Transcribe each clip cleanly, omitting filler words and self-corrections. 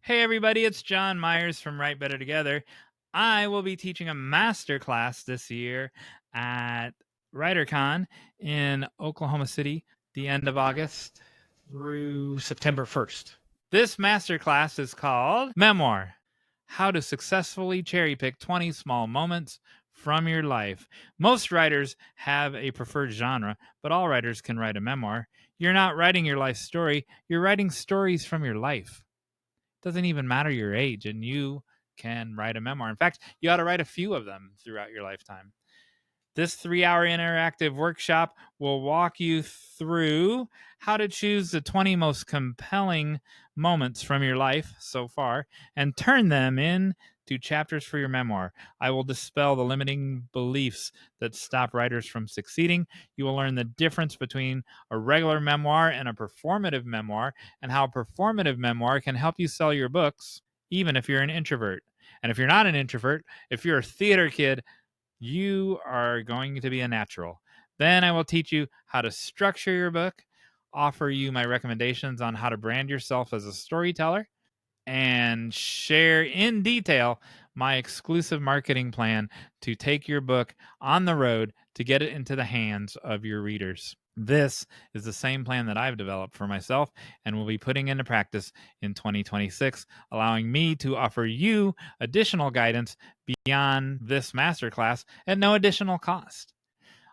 Hey everybody, it's Jon Meyers from Write Better Together. I will be teaching a master class this year at WriterCon in Oklahoma City, the end of August through September 1st. This master class is called Memoir: How to Successfully Cherry Pick 20 Small Moments from Your Life. Most writers have a preferred genre, but all writers can write a memoir. You're not writing your life story, you're writing stories from your life. Doesn't even matter your age, and you can write a memoir. In fact, you ought to write a few of them throughout your lifetime. This 3-hour interactive workshop will walk you through how to choose the 20 most compelling moments from your life so far and turn them into chapters for your memoir. I will dispel the limiting beliefs that stop writers from succeeding. You will learn the difference between a regular memoir and a performative memoir, and how a performative memoir can help you sell your books, even if you're an introvert. And if you're not an introvert, if you're a theater kid, you are going to be a natural. Then I will teach you how to structure your book, offer you my recommendations on how to brand yourself as a storyteller, and share in detail my exclusive marketing plan to take your book on the road to get it into the hands of your readers. This is the same plan that I've developed for myself and will be putting into practice in 2026, allowing me to offer you additional guidance beyond this masterclass at no additional cost.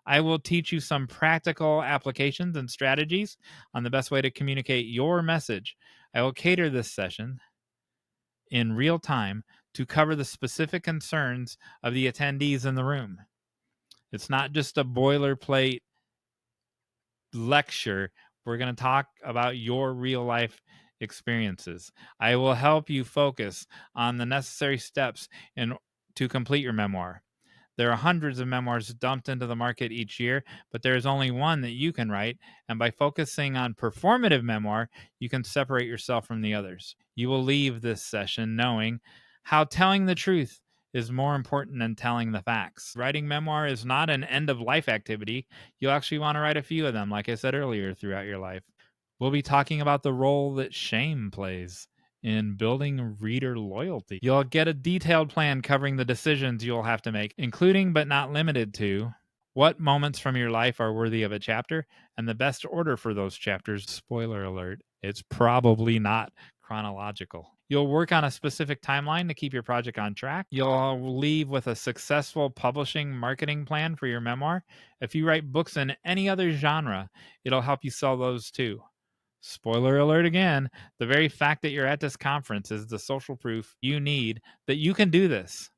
I will teach you some practical applications and strategies on the best way to communicate your message. I will cater this session in real time to cover the specific concerns of the attendees in the room. It's not just a boilerplate lecture. We're going to talk about your real life experiences. I will help you focus on the necessary steps to complete your memoir. There are hundreds of memoirs dumped into the market each year, but there is only one that you can write, and by focusing on performative memoir, you can separate yourself from the others. You will leave this session knowing how telling the truth is more important than telling the facts. Writing memoir is not an end-of-life activity. You'll actually want to write a few of them, like I said earlier, throughout your life. We'll be talking about the role that shame plays in building reader loyalty. You'll get a detailed plan covering the decisions you'll have to make, including but not limited to what moments from your life are worthy of a chapter and the best order for those chapters. Spoiler alert, it's probably not chronological. You'll work on a specific timeline to keep your project on track. You'll leave with a successful publishing marketing plan for your memoir. If you write books in any other genre, it'll help you sell those too. Spoiler alert again, the very fact that you're at this conference is the social proof you need that you can do this.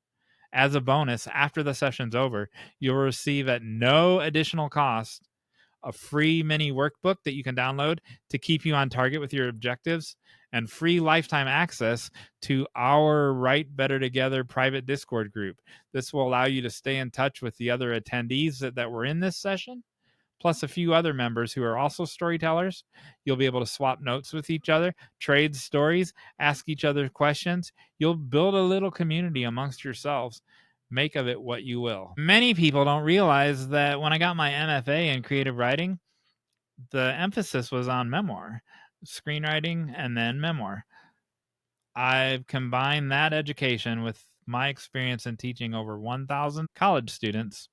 As a bonus, after the session's over, you'll receive at no additional cost a free mini workbook that you can download to keep you on target with your objectives, and free lifetime access to our Write Better Together private Discord group. This will allow you to stay in touch with the other attendees that were in this session, plus a few other members who are also storytellers. You'll be able to swap notes with each other, trade stories, ask each other questions. You'll build a little community amongst yourselves. Make of it what you will. Many people don't realize that when I got my MFA in creative writing, the emphasis was on memoir, screenwriting, and then memoir. I've combined that education with my experience in teaching over 1,000 college students,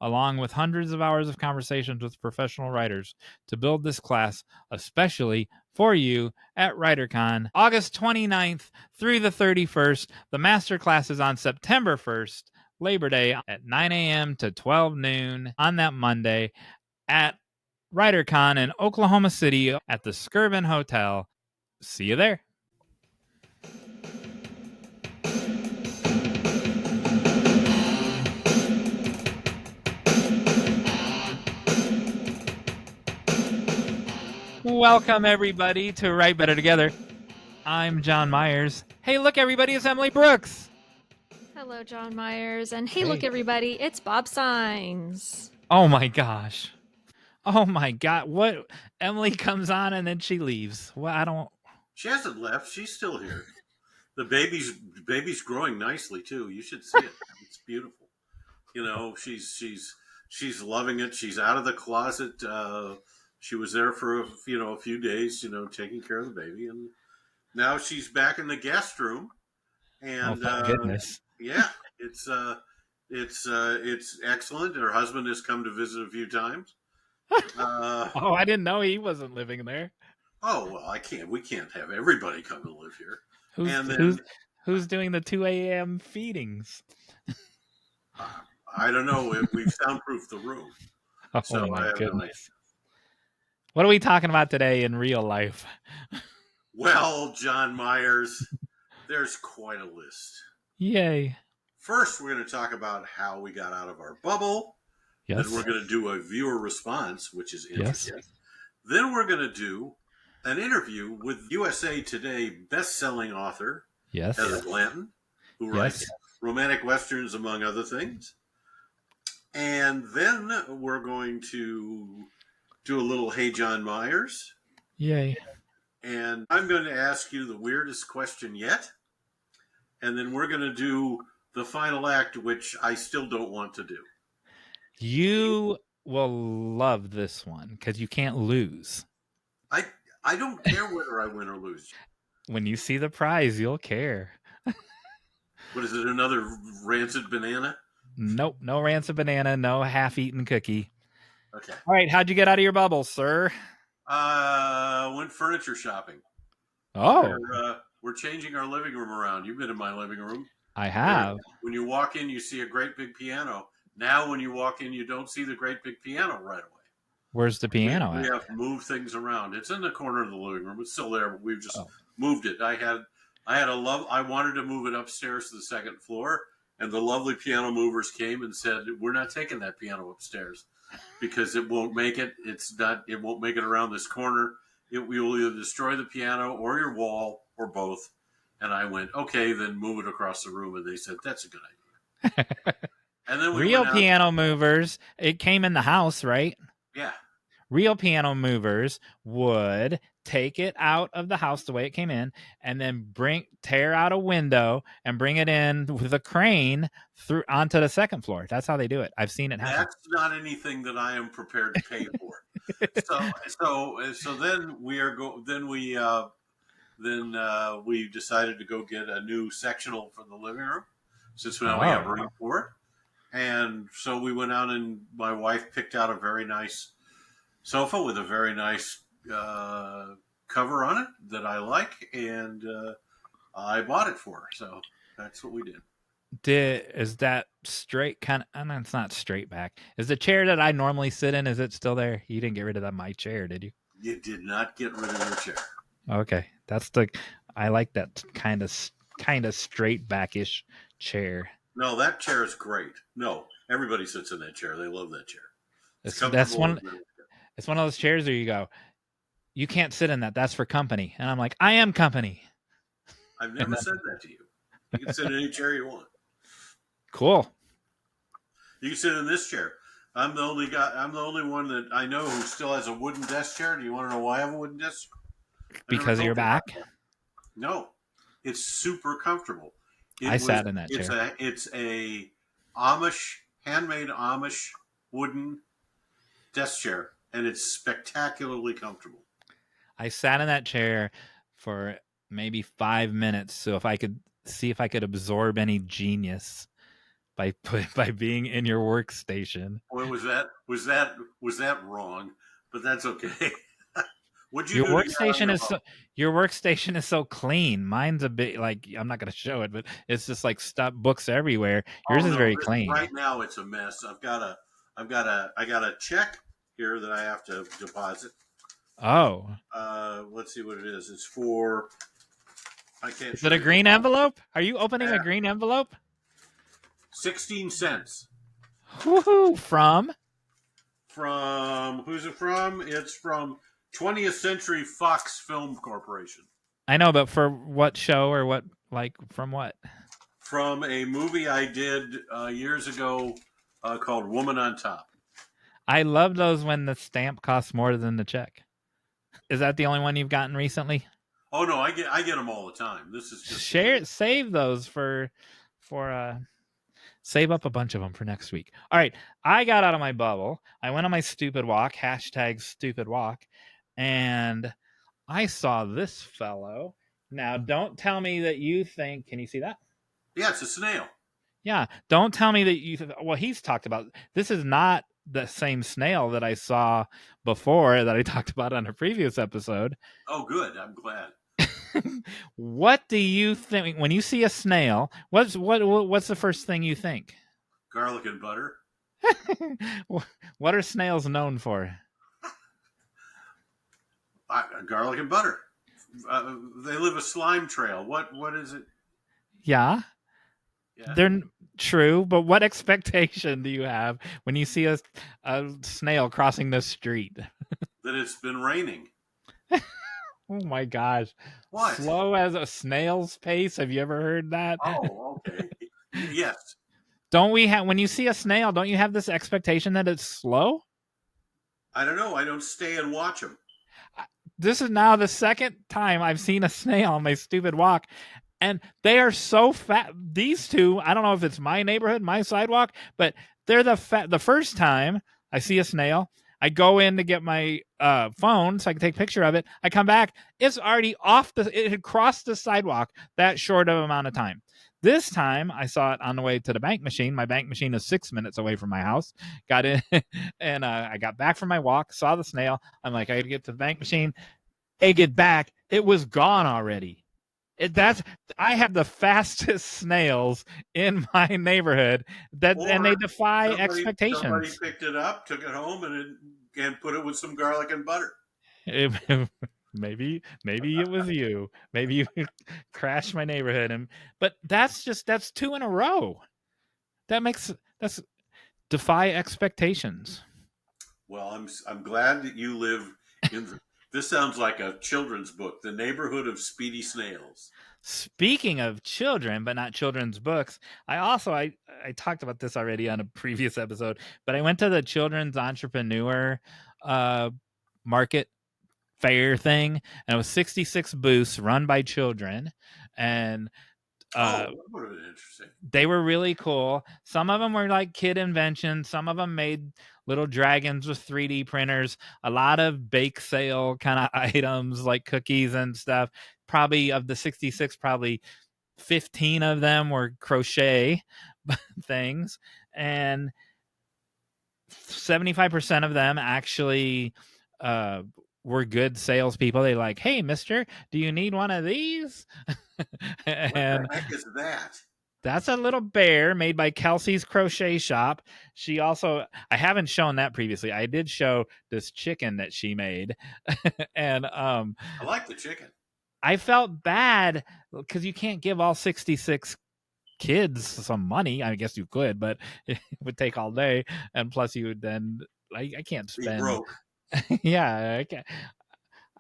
along with hundreds of hours of conversations with professional writers, to build this class especially for you at WriterCon, August 29th through the 31st. The master class is on September 1st, Labor Day, at 9 a.m. to 12 noon on that Monday at WriterCon in Oklahoma City at the Skirvin Hotel. See you there. Welcome, everybody, to Write Better Together. I'm Jon Meyers. Hey, look, everybody, it's Emily Brooks. Hello, Jon Meyers. And hey, look, everybody, it's Bob Saenz. Oh, my gosh. Oh, my God. What? Emily comes on and then she leaves. Well, I don't... She hasn't left. She's still here. The baby's growing nicely, too. You should see it. It's beautiful. You know, she's loving it. She's out of the closet. She was there for a few days, taking care of the baby, and Now she's back in the guest room, Oh, and thank goodness. yeah, it's excellent. Her husband has come to visit a few times. Oh, I didn't know he wasn't living there. Oh well, we can't have everybody come and live here. Who's And then who's doing the 2 a.m. feedings? I don't know. We've soundproofed the room, Oh so I my have no idea. goodness. What are we talking about today in real life? Well, Jon Meyers, there's quite a list. Yay. First, we're going to talk about how we got out of our bubble. Yes. Then we're going to do a viewer response, which is interesting. Yes. Then we're going to do an interview with USA Today best-selling author Yes. Heather Blanton, who writes romantic westerns, among other things. And then we're going to do a little Hey Jon Meyers. Yay. And I'm going to ask you the weirdest question yet. And then we're going to do the final act, which I still don't want to do. You will love this one because you can't lose. I don't care whether I win or lose. When you see the prize, you'll care. What is it, another rancid banana? Nope, no rancid banana, no half-eaten cookie. Okay. All right, how'd you get out of your bubble, sir? Went furniture shopping. Oh. We're changing our living room around. You've been in my living room. I have. When you walk in, you see a great big piano. Now, when you walk in, you don't see the great big piano right away. Where's the piano We at? have to move things around. It's in the corner of the living room. It's still there, but we've just moved it. I wanted to move it upstairs to the second floor, and the lovely piano movers came and said, "We're not taking that piano upstairs because it won't make it. It won't make it around this corner. We will either destroy the piano or your wall or both." And I went, "Okay, then move it across the room." And they said, "That's a good idea." And then Real piano movers, it came in the house, right? Yeah. Real piano movers would take it out of the house the way it came in and then tear out a window and bring it in with a crane through onto the second floor. That's how they do it. I've seen it happen. That's not anything that I am prepared to pay for. So then we decided to go get a new sectional for the living room since now we have room for it. And so we went out and my wife picked out a very nice sofa with a very nice cover on it that I like, and I bought it for her. So that's what we did. Is that straight kind of? No, it's not straight back. Is the chair that I normally sit in? Is it still there? You didn't get rid of my chair, did you? You did not get rid of your chair. Okay, I like that kind of straight backish chair. No, that chair is great. No, everybody sits in that chair. They love that chair. That's one. It's one of those chairs where you go, you can't sit in that. That's for company. And I'm like, I am company. I've never said that to you. You can sit in any chair you want. Cool. You can sit in this chair. I'm the only one that I know who still has a wooden desk chair. Do you want to know why I have a wooden desk? Because of your back? No. It's super comfortable. I sat in that chair. It's a handmade Amish wooden desk chair, and it's spectacularly comfortable. I sat in that chair for maybe 5 minutes, so if I could see if I could absorb any genius by being in your workstation. Boy, was that wrong? But that's okay. What'd you your do your workstation is so clean. Mine's a bit like, I'm not going to show it, but it's just like books everywhere. Yours is very clean. Right now, it's a mess. I got a check here that I have to deposit. Oh. Let's see what it is. It's for. I can't. Is it a green envelope? Are you opening a green envelope? 16 cents. Woohoo! From who's it from? It's from 20th Century Fox Film Corporation. I know, but for what show or what? Like from what? From a movie I did years ago called Woman on Top. I love those when the stamp costs more than the check. Is that the only one you've gotten recently? Oh no, I get them all the time. This is just save those for save up a bunch of them for next week. All right, I got out of my bubble. I went on my stupid walk, #stupid walk, and I saw this fellow Now, don't tell me that you think. Can you see that? Yeah, it's a snail. Yeah. Don't tell me that you. Well, he's talked about. This is not the same snail that I saw before that I talked about on a previous episode. Oh, good. I'm glad. What do you think when you see a snail? What's the first thing you think? Garlic and butter. What are snails known for? Garlic and butter. They live a slime trail. What is it? Yeah, Yeah. they're true, but what expectation do you have when you see a snail crossing the street? That it's been raining. Oh my gosh. What? Slow as a snail's pace. Have you ever heard that? Oh, okay. Yes. Don't we have, when you see a snail, don't you have this expectation that it's slow? I don't know. I don't stay and watch them. This is now the second time I've seen a snail on my stupid walk, and they are so fat. These two, I don't know if it's my neighborhood, my sidewalk, but they're the first time I see a snail, I go in to get my phone so I can take a picture of it. I come back, it's already it had crossed the sidewalk that short of amount of time. This time I saw it on the way to the bank machine. My bank machine is 6 minutes away from my house. Got in and I got back from my walk, saw the snail. I'm like, I got to get to the bank machine. I get back, it was gone already. I have the fastest snails in my neighborhood and they defy expectations. Somebody picked it up, took it home, and put it with some garlic and butter. Maybe it was you. Maybe you crashed my neighborhood, but that's two in a row. That's defy expectations. Well, I'm glad that you live in. This sounds like a children's book, The Neighborhood of Speedy Snails. Speaking of children, but not children's books, I talked about this already on a previous episode, but I went to the children's entrepreneur market fair thing, and it was 66 booths run by children, and that would have been interesting. They were really cool. Some of them were like kid inventions. Some of them made little dragons with 3D printers. A lot of bake sale kind of items like cookies and stuff. Probably of the 66, probably 15 of them were crochet things. And 75% of them actually were good salespeople. They like, hey, mister, do you need one of these? And what the heck is that? That's a little bear made by Kelsey's Crochet Shop. She also, I haven't shown that previously. I did show this chicken that she made. And I like the chicken. I felt bad because you can't give all 66 kids some money. I guess you could, but it would take all day. And plus you would then, I can't spend. Be broke. Yeah, I can't.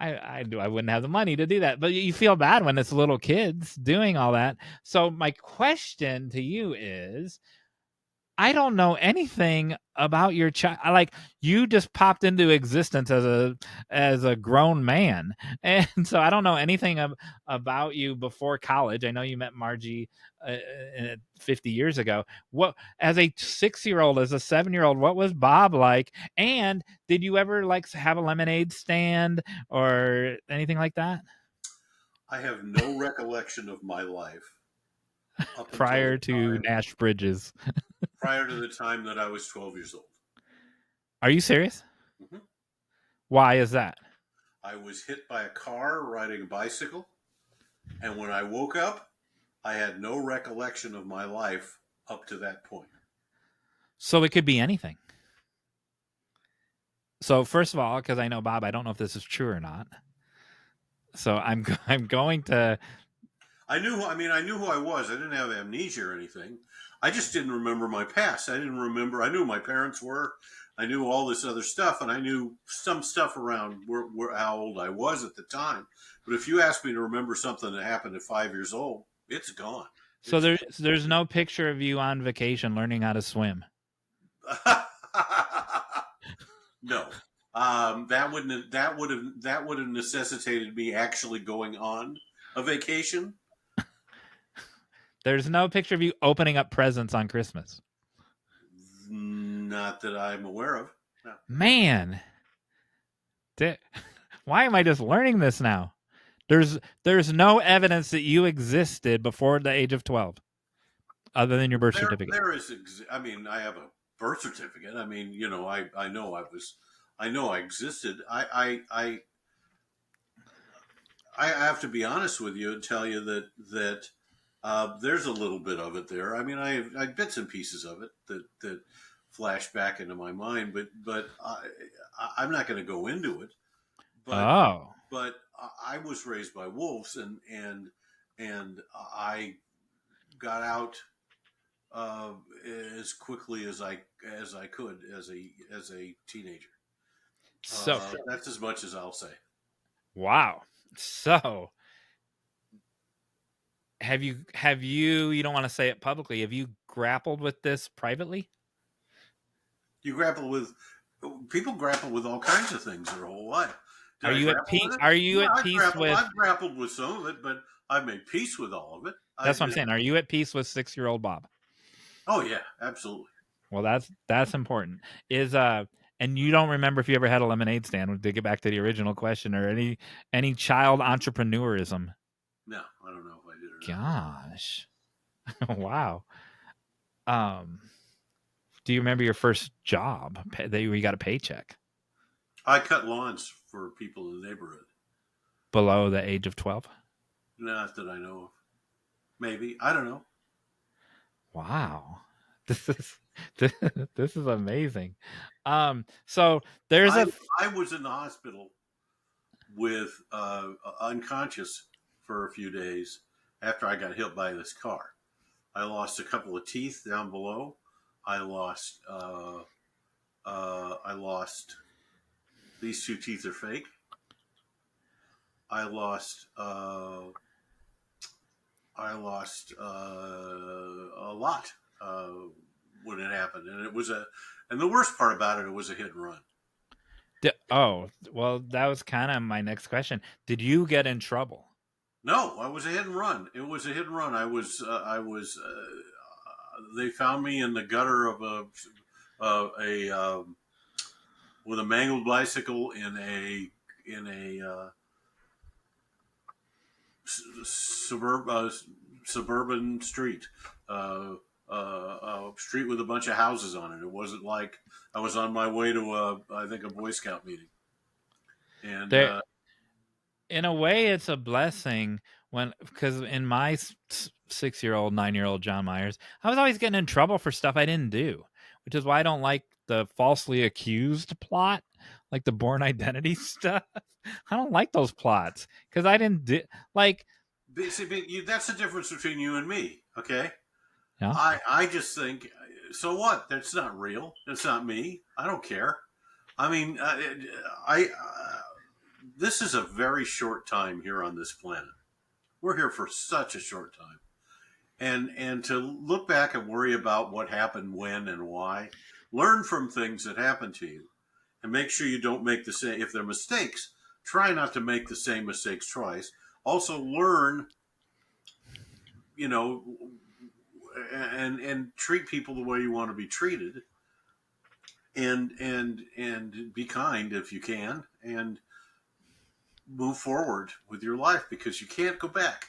I wouldn't have the money to do that, but you feel bad when it's little kids doing all that. So my question to you is, I don't know anything about your child. Like, you just popped into existence as a grown man, and so I don't know anything about you before college. I know you met Margie 50 years ago. What, as a 6-year-old, as a 7-year-old, what was Bob like? And did you ever like have a lemonade stand or anything like that? I have no recollection of my life prior to Nash Bridges. Prior to the time that I was 12 years old. Are you serious? Mm-hmm. Why is that? I was hit by a car riding a bicycle, and when I woke up, I had no recollection of my life up to that point. So it could be anything. So first of all, because I know Bob, I don't know if this is true or not. So I'm going to. I knew who I was. I didn't have amnesia or anything. I just didn't remember my past. I didn't remember. I knew who my parents were. I knew all this other stuff, and I knew some stuff around how old I was at the time. But if you ask me to remember something that happened at 5 years old, it's gone. So there's no picture of you on vacation learning how to swim. No, that would have necessitated me actually going on a vacation. There's no picture of you opening up presents on Christmas. Not that I'm aware of. No. Man, why am I just learning this now? There's no evidence that you existed before the age of 12, other than your birth certificate. There is. I mean, I have a birth certificate. I mean, you know, I know I existed. I have to be honest with you and tell you that there's a little bit of it there. I mean, I have bits and pieces of it that flash back into my mind, but I'm not going to go into it. But I was raised by wolves, and I got out as quickly as I could as a teenager. So that's as much as I'll say. Wow. So have you don't want to say it publicly, have you grappled with this privately? People grapple with all kinds of things their whole life. Are you at peace? Are you at peace with? I've grappled with some of it, but I've made peace with all of it. That's what I'm saying. Are you at peace with 6-year-old Bob? Oh yeah, absolutely. Well, that's important. And you don't remember if you ever had a lemonade stand? To get back to the original question, or any child entrepreneurism? No, I don't know if I did or not. Gosh, wow. Do you remember your first job that you got a paycheck? I cut lawns for people in the neighborhood. Below the age of 12? Not that I know of. Maybe. I don't know. Wow. This is amazing. So there's I was in the hospital with unconscious for a few days after I got hit by this car. I lost a couple of teeth down below. I lost these 2 teeth are fake. I lost a lot when it happened, and the worst part about it was a hit and run. Oh, well, that was kind of my next question. Did you get in trouble? No, I was a hit and run. It was a hit and run. They found me in the gutter of with a mangled bicycle in a suburban street, a street with a bunch of houses on it. It wasn't like I was on my way to I think a Boy Scout meeting. And in a way, it's a blessing because in my 6-year-old, 9-year-old Jon Meyers, I was always getting in trouble for stuff I didn't do, which is why I don't like the falsely accused plot, like the Born Identity stuff. I don't like those plots because I didn't do like. See, that's the difference between you and me. Okay. Yeah. I just think, so what? That's not real. That's not me. I don't care. I mean, this is a very short time here on this planet. We're here for such a short time. And to look back and worry about what happened when and why, learn from things that happen to you and make sure you don't make the same. If they're mistakes, try not to make the same mistakes twice. Also learn, and treat people the way you want to be treated, and be kind if you can, and move forward with your life because you can't go back.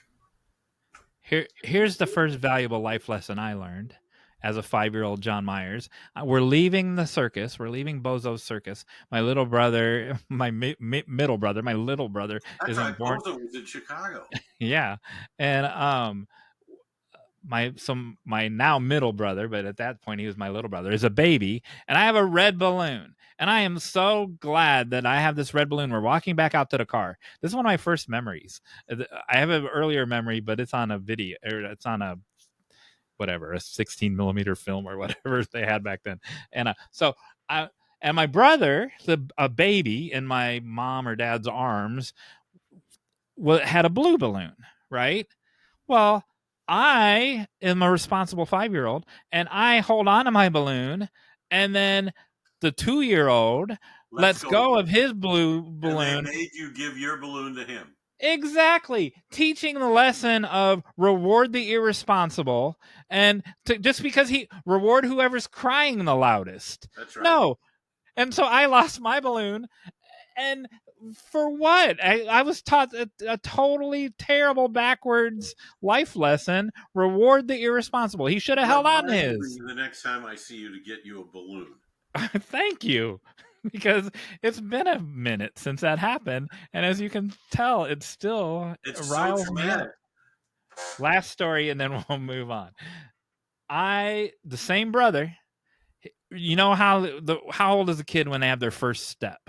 Here's the first valuable life lesson I learned as a 5-year-old Jon Meyers. We're leaving the circus. We're leaving Bozo's circus. My little brother, my middle brother, my little brother isn't born. Bozo was in Chicago. Yeah, and my now middle brother, but at that point he was my little brother, is a baby, and I have a red balloon. And I am so glad that I have this red balloon. We're walking back out to the car. This is one of my first memories. I have an earlier memory, but it's on a video, or it's on a 16 millimeter film or whatever they had back then. And and my brother, a baby in my mom or dad's arms, had a blue balloon, right? Well, I am a responsible 5-year-old, and I hold on to my balloon, and then the 2-year-old lets go of his blue balloon. And they made you give your balloon to him. Exactly. Teaching the lesson of reward the irresponsible, and just because he reward whoever's crying the loudest. That's right. No. And so I lost my balloon, and For what? I was taught a totally terrible backwards life lesson. Reward the irresponsible. He should have held on to Remind his. me the next time I see you to get you a balloon. Thank you. Because it's been a minute since that happened. And as you can tell, it still It's so riles me up. traumatic. Last story, and then we'll move on. The same brother, you know how old is a kid when they have their first step?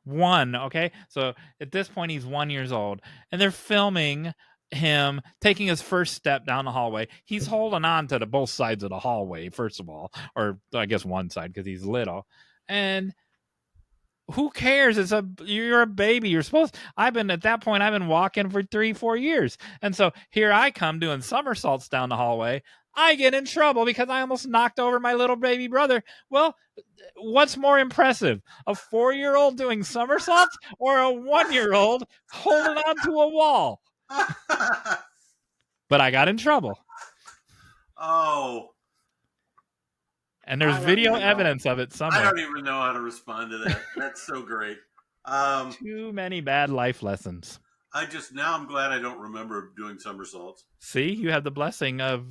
One, okay? So at this point, he's 1 year old, and they're filming him taking his first step down the hallway. He's holding on to both sides of the hallway, first of all, or I guess one side because he's little. And who cares? You're a baby. You're supposed. At that point, I've been walking for 3-4 years, and so here I come doing somersaults down the hallway. I get in trouble because I almost knocked over my little baby brother. Well, what's more impressive, a 4-year-old doing somersaults or a 1-year-old holding onto a wall? But I got in trouble. Oh. And there's video evidence of it somewhere. I don't even know how to respond to that. That's so great. Too many bad life lessons. Now I'm glad I don't remember doing somersaults. See, you have the blessing of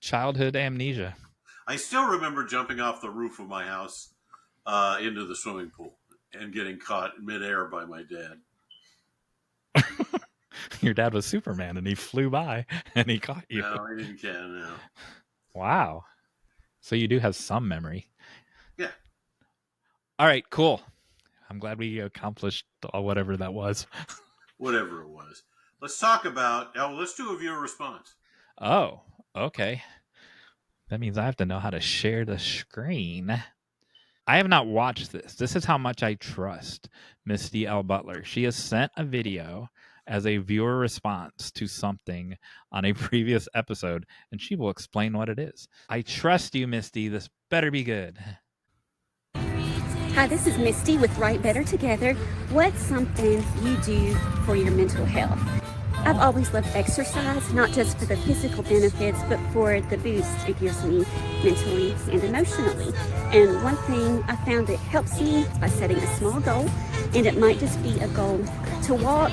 childhood amnesia. I still remember jumping off the roof of my house into the swimming pool and getting caught midair by my dad. Your dad was Superman and he flew by and he caught you. No, I didn't care. No. Wow. So you do have some memory. Yeah. All right, cool. I'm glad we accomplished whatever that was. Whatever it was. Let's talk about, let's do a viewer response. Oh, okay. That means I have to know how to share the screen. I have not watched this. This is how much I trust Misty L. Butler. She has sent a video as a viewer response to something on a previous episode, and she will explain what it is. I trust you, Misty. This better be good. Hi, this is Misty with Write Better Together. What's something you do for your mental health? I've always loved exercise, not just for the physical benefits, but for the boost it gives me mentally and emotionally. And one thing I found that helps me is by setting a small goal, and it might just be a goal to walk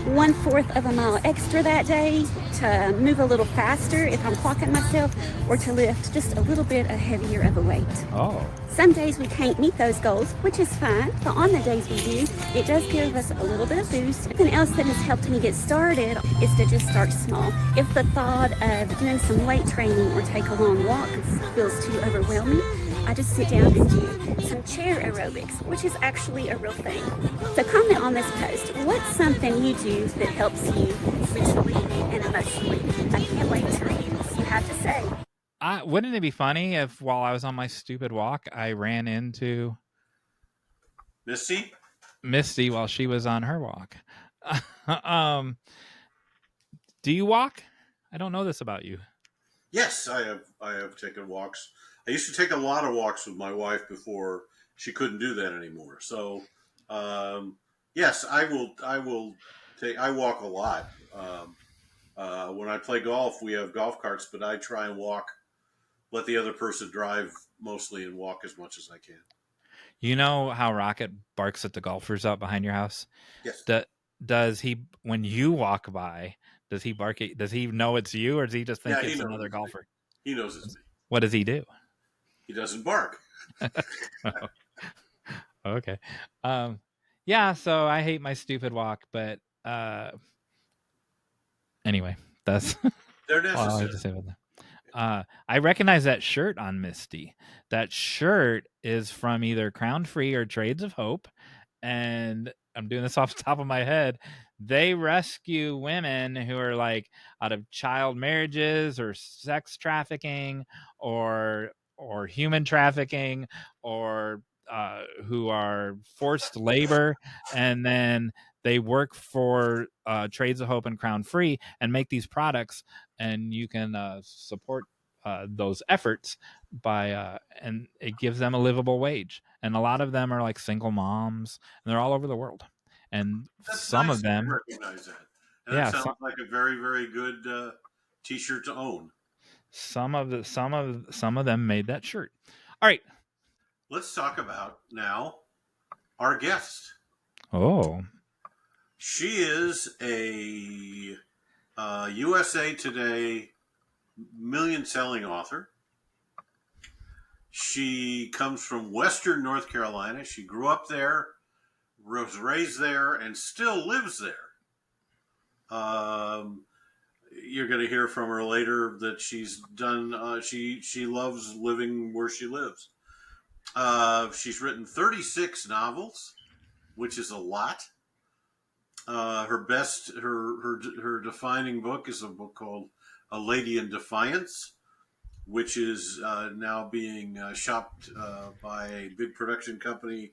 1/4 of a mile extra that day, to move a little faster if I'm clocking myself, or to lift just a little bit heavier of a weight. Oh. Some days we can't meet those goals, which is fine, but on the days we do, it does give us a little bit of boost. Something else that has helped me get started is to just start small. If the thought of doing some weight training or take a long walk feels too overwhelming, I just sit down and do some chair aerobics, which is actually a real thing. So comment on this post. What's something you do that helps you mentally and emotionally? I can't wait to read what you have to say. Wouldn't it be funny if while I was on my stupid walk, I ran into Misty while she was on her walk? Do you walk? I don't know this about you. Yes, I have taken walks. I used to take a lot of walks with my wife before she couldn't do that anymore. So, yes, I walk a lot. When I play golf, we have golf carts, but I try and let the other person drive mostly and walk as much as I can. You know how Rocket barks at the golfers out behind your house? Yes. Does he, when you walk by, does he bark at, does he know it's you, or does he just think it's another golfer? He knows it's me. What does he do? He doesn't bark. Oh. Okay. Yeah, so I hate my stupid walk, but anyway, that's They're necessary. all I have to say about that. I recognize that shirt on Misty. That shirt is from either Crown Free or Trades of Hope, and I'm doing this off the top of my head. They rescue women who are like out of child marriages or sex trafficking or human trafficking or who are forced labor, and then they work for Trades of Hope and Crown Free and make these products, and you can support those efforts by and it gives them a livable wage. And a lot of them are like single moms, and they're all over the world. And That's some nice of them recognize that. And yeah, that sounds like a very, very good T-shirt to own. some of them made that shirt. All right, let's talk about now our guest. Oh. She is a USA Today million-selling author. She comes from Western North Carolina. She grew up there, was raised there, and still lives there. You're going to hear from her later that she's done. She loves living where she lives. She's written 36 novels, which is a lot. Her defining book is a book called A Lady in Defiance, which is now being shopped by a big production company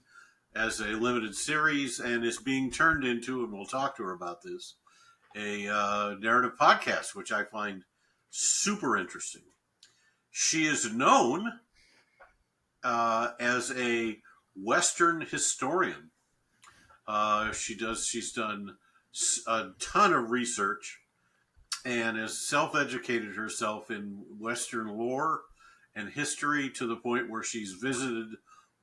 as a limited series and is being turned into, and we'll talk to her about this, a narrative podcast, which I find super interesting. She is known as a Western historian. She's done a ton of research and has self-educated herself in Western lore and history to the point where she's visited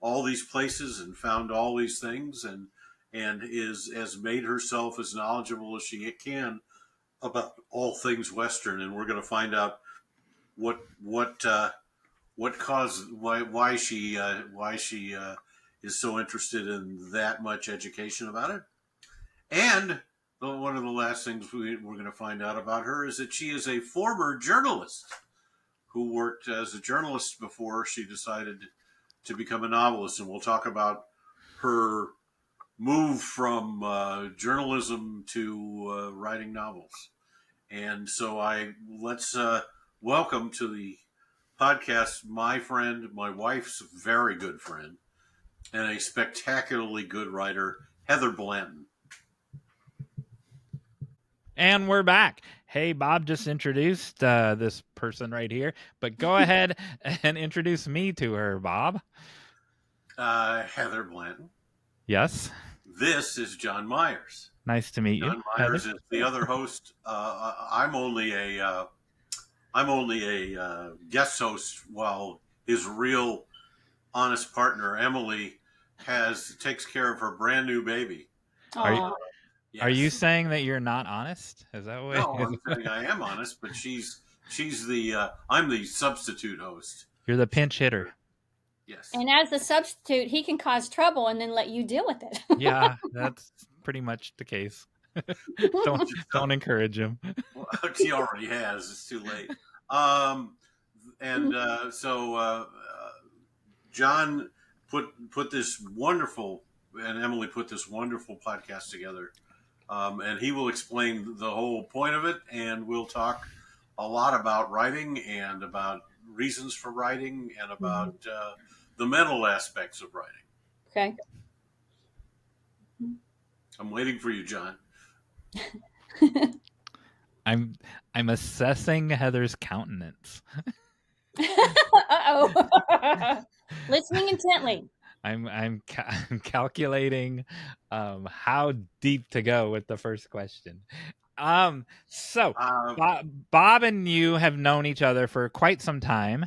all these places and found all these things and has made herself as knowledgeable as she can about all things Western. And we're going to find out what caused why she is so interested in that much education about it. And one of the last things we're going to find out about her is that she is a former journalist who worked as a journalist before she decided to become a novelist. And we'll talk about her move from journalism to writing novels. And so let's welcome to the podcast my friend, my wife's very good friend, and a spectacularly good writer, Heather Blanton. And we're back. Hey, Bob just introduced this person right here, but go ahead and introduce me to her, Bob. Heather Blanton. Yes. This is Jon Meyers. Nice to meet you. Jon Meyers is the other host. I'm only a guest host, while his real honest partner, Emily, takes care of her brand new baby. Yes. Are you saying that you're not honest? Is that what? No, I'm saying I am honest, but I'm the substitute host. You're the pinch hitter. Yes. And as the substitute, he can cause trouble and then let you deal with it. Yeah, that's pretty much the case. Don't encourage him. Well, he already has. It's too late. So Jon put this wonderful, and Emily put this wonderful podcast together. And he will explain the whole point of it, and we'll talk a lot about writing and about reasons for writing and about the mental aspects of writing. Okay. I'm waiting for you, Jon. I'm assessing Heather's countenance. Uh-oh. Listening intently. I'm calculating how deep to go with the first question. Bob and you have known each other for quite some time.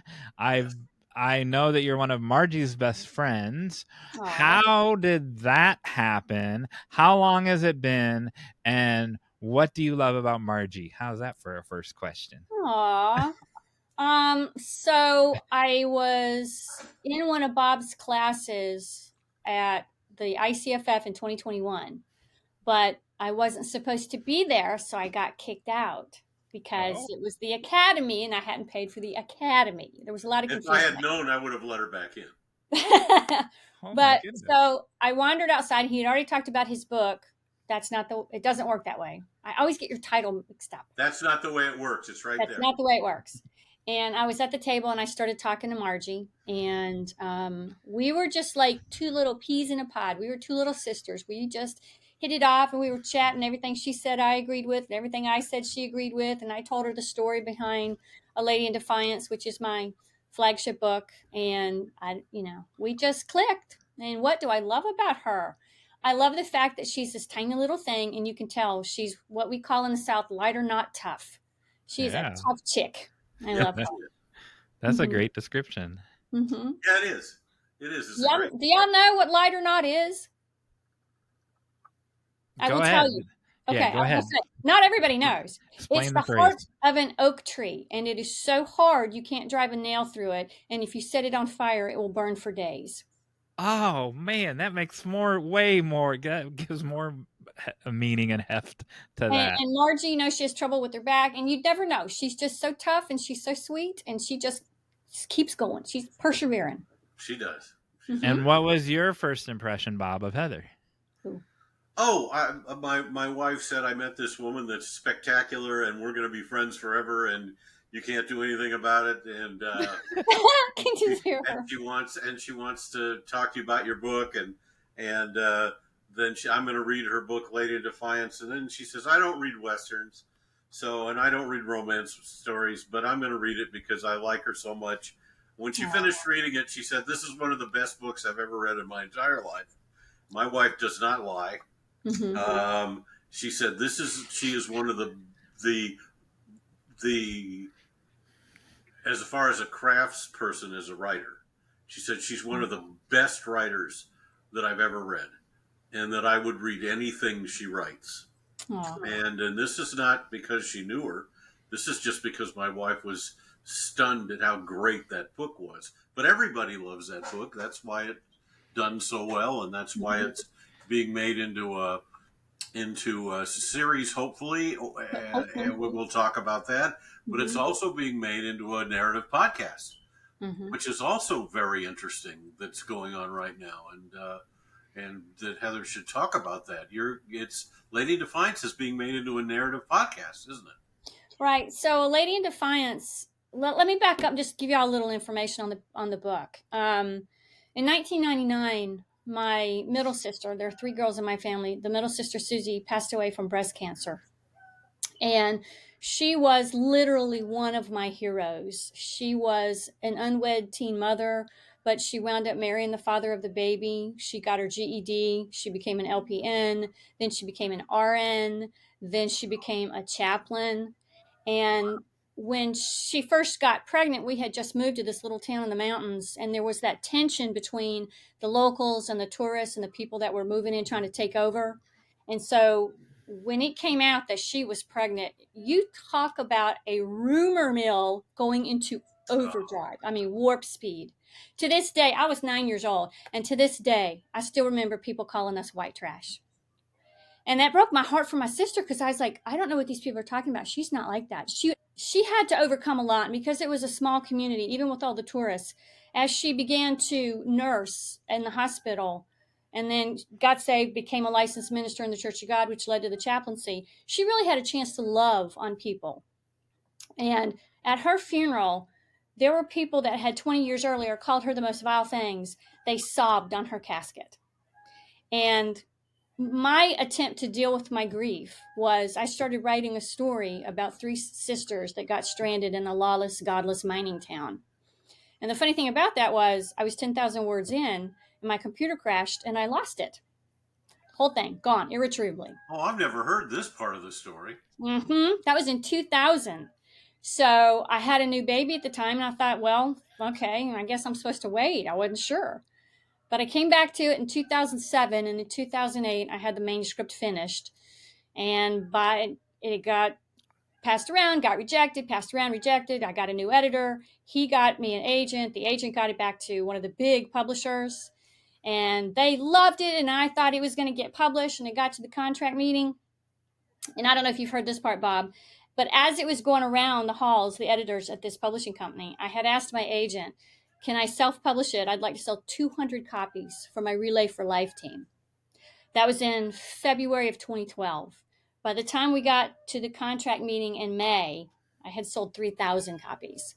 I know that you're one of Margie's best friends. Aww. How did that happen? How long has it been? And what do you love about Margie? How's that for a first question? Aww. So I was in one of Bob's classes at the ICFF in 2021, but I wasn't supposed to be there, so I got kicked out because it was the academy and I hadn't paid for the academy. There was a lot of confusion. If I had known, I would have let her back in. But so I wandered outside. He had already talked about his book. It doesn't work that way. I always get your title mixed up. That's not the way it works. It's right there. That's not the way it works. And I was at the table and I started talking to Margie, and we were just like two little peas in a pod. We were two little sisters. We just hit it off, and we were chatting. Everything she said I agreed with, and everything I said she agreed with. And I told her the story behind A Lady in Defiance, which is my flagship book. And we just clicked. And what do I love about her? I love the fact that she's this tiny little thing, and you can tell she's what we call in the South lighter, not tough. She's a tough chick. I love her. That's a great description. Mm-hmm. Yeah, it is. It is. Do y'all know what light or not is? I Go will ahead. tell you. Okay, Yeah, go I will ahead. say, not everybody knows. Explain It's the the phrase. heart of an oak tree, and it is so hard you can't drive a nail through it. And if you set it on fire, it will burn for days. Oh man, that makes way more, gives more meaning and heft to that. And Margie, you know, she has trouble with her back, and you'd never know. She's just so tough, and she's so sweet, and she just keeps going. She's persevering. She does. And what was your first impression, Bob, of Heather? Oh, my wife said I met this woman that's spectacular, and we're going to be friends forever, and you can't do anything about it. And Can you hear her? she wants to talk to you about your book, and then I'm going to read her book, Lady in Defiance, and then she says I don't read westerns, and I don't read romance stories, but I'm going to read it because I like her so much. When she finished reading it, she said, "This is one of the best books I've ever read in my entire life." My wife does not lie. Mm-hmm. She said she is one of the as far as a crafts person, as a writer, she said she's one of the best writers that I've ever read, and that I would read anything she writes. And this is not because she knew her. This is just because my wife was stunned at how great that book was. But everybody loves that book. That's why it's done so well, and that's why it's being made into a series, hopefully, and we'll talk about that. But it's also being made into a narrative podcast, which is also very interesting. That's going on right now, and that Heather should talk about that. It's Lady Defiance is being made into a narrative podcast, isn't it? Right. So, Lady in Defiance. Let me back up and just give you all a little information on the book. In 1999, my middle sister, there are 3 girls in my family, the middle sister, Susie, passed away from breast cancer. And she was literally one of my heroes. She was an unwed teen mother, but she wound up marrying the father of the baby. She got her GED. She became an LPN. Then she became an RN. Then she became a chaplain. And when she first got pregnant, we had just moved to this little town in the mountains, and there was that tension between the locals and the tourists and the people that were moving in trying to take over. And so when it came out that she was pregnant, you talk about a rumor mill going into overdrive. I mean, warp speed. To this day, I was 9 years old, and to this day, I still remember people calling us white trash. And that broke my heart for my sister, because I was like, I don't know what these people are talking about. She's not like that. She had to overcome a lot, and because it was a small community, even with all the tourists, as she began to nurse in the hospital and then got saved, became a licensed minister in the Church of God, which led to the chaplaincy, she really had a chance to love on people. And at her funeral, there were people that had 20 years earlier called her the most vile things. They sobbed on her casket. And my attempt to deal with my grief was I started writing a story about 3 sisters that got stranded in a lawless, godless mining town. And the funny thing about that was I was 10,000 words in, and my computer crashed, and I lost it. Whole thing, gone, irretrievably. Oh, I've never heard this part of the story. That was in 2000. So I had a new baby at the time, and I thought, well, okay, I guess I'm supposed to wait. I wasn't sure. But I came back to it in 2007, and in 2008, I had the manuscript finished. And it got passed around, got rejected, passed around, rejected. I got a new editor. He got me an agent. The agent got it back to one of the big publishers, and they loved it. And I thought it was going to get published, and it got to the contract meeting. And I don't know if you've heard this part, Bob, but as it was going around the halls, the editors at this publishing company, I had asked my agent, can I self-publish it? I'd like to sell 200 copies for my Relay for Life team. That was in February of 2012. By the time we got to the contract meeting in May, I had sold 3,000 copies.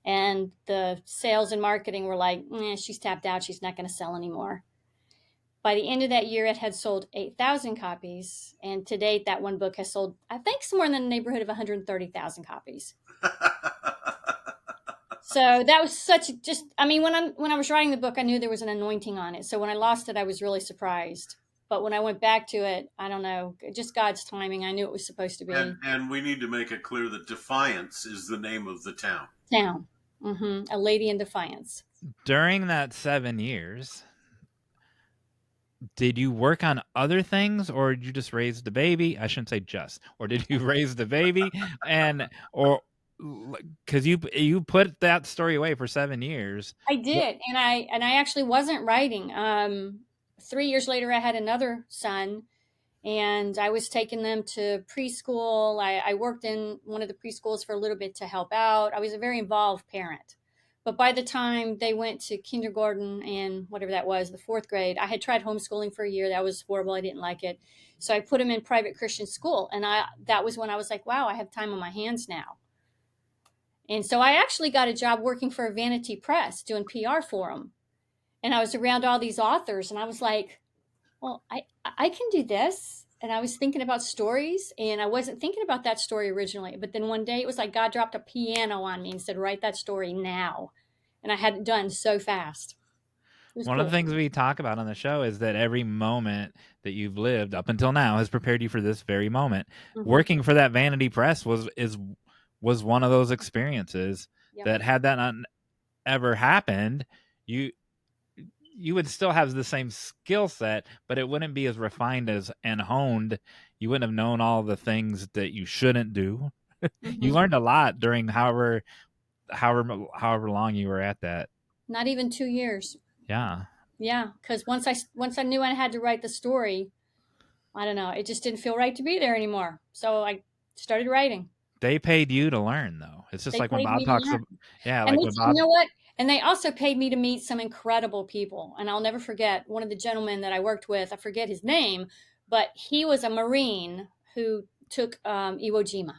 And the sales and marketing were like, she's tapped out. She's not going to sell anymore. By the end of that year, it had sold 8,000 copies. And to date, that one book has sold, I think, somewhere in the neighborhood of 130,000 copies. So that was when I was writing the book, I knew there was an anointing on it. So when I lost it, I was really surprised. But when I went back to it, I don't know, just God's timing. I knew it was supposed to be. And we need to make it clear that Defiance is the name of the town. A Lady in Defiance. During that 7 years, did you work on other things, or did you just raise the baby? I shouldn't say just, or did you raise the baby or because you put that story away for 7 years? I did, and I actually wasn't writing. 3 years later, I had another son, and I was taking them to preschool. I worked in one of the preschools for a little bit to help out. I was a very involved parent. But by the time they went to kindergarten and whatever that was, the fourth grade, I had tried homeschooling for a year. That was horrible. I didn't like it. So I put them in private Christian school. And that was when I was like, wow, I have time on my hands now. And so I actually got a job working for a vanity press doing PR for them. And I was around all these authors, and I was like, well, I can do this. And I was thinking about stories, and I wasn't thinking about that story originally. But then one day it was like God dropped a piano on me and said, write that story now. And I had it done so fast. One of the things we talk about on the show is that every moment that you've lived up until now has prepared you for this very moment. Mhm. Working for that vanity press was one of those experiences Yeah. that had that not ever happened, you would still have the same skill set, but it wouldn't be as refined and honed. You wouldn't have known all the things that you shouldn't do. Mhm. You learned a lot during however long you were at that. Not even 2 years. Yeah. Yeah, because once I knew I had to write the story, I don't know, it just didn't feel right to be there anymore. So I started writing. They paid you to learn, though. It's just They like when paid Bob me to talks learn. about, yeah, And like they, when you Bob, know what? And they also paid me to meet some incredible people. And I'll never forget one of the gentlemen that I worked with. I forget his name, but he was a Marine who took Iwo Jima.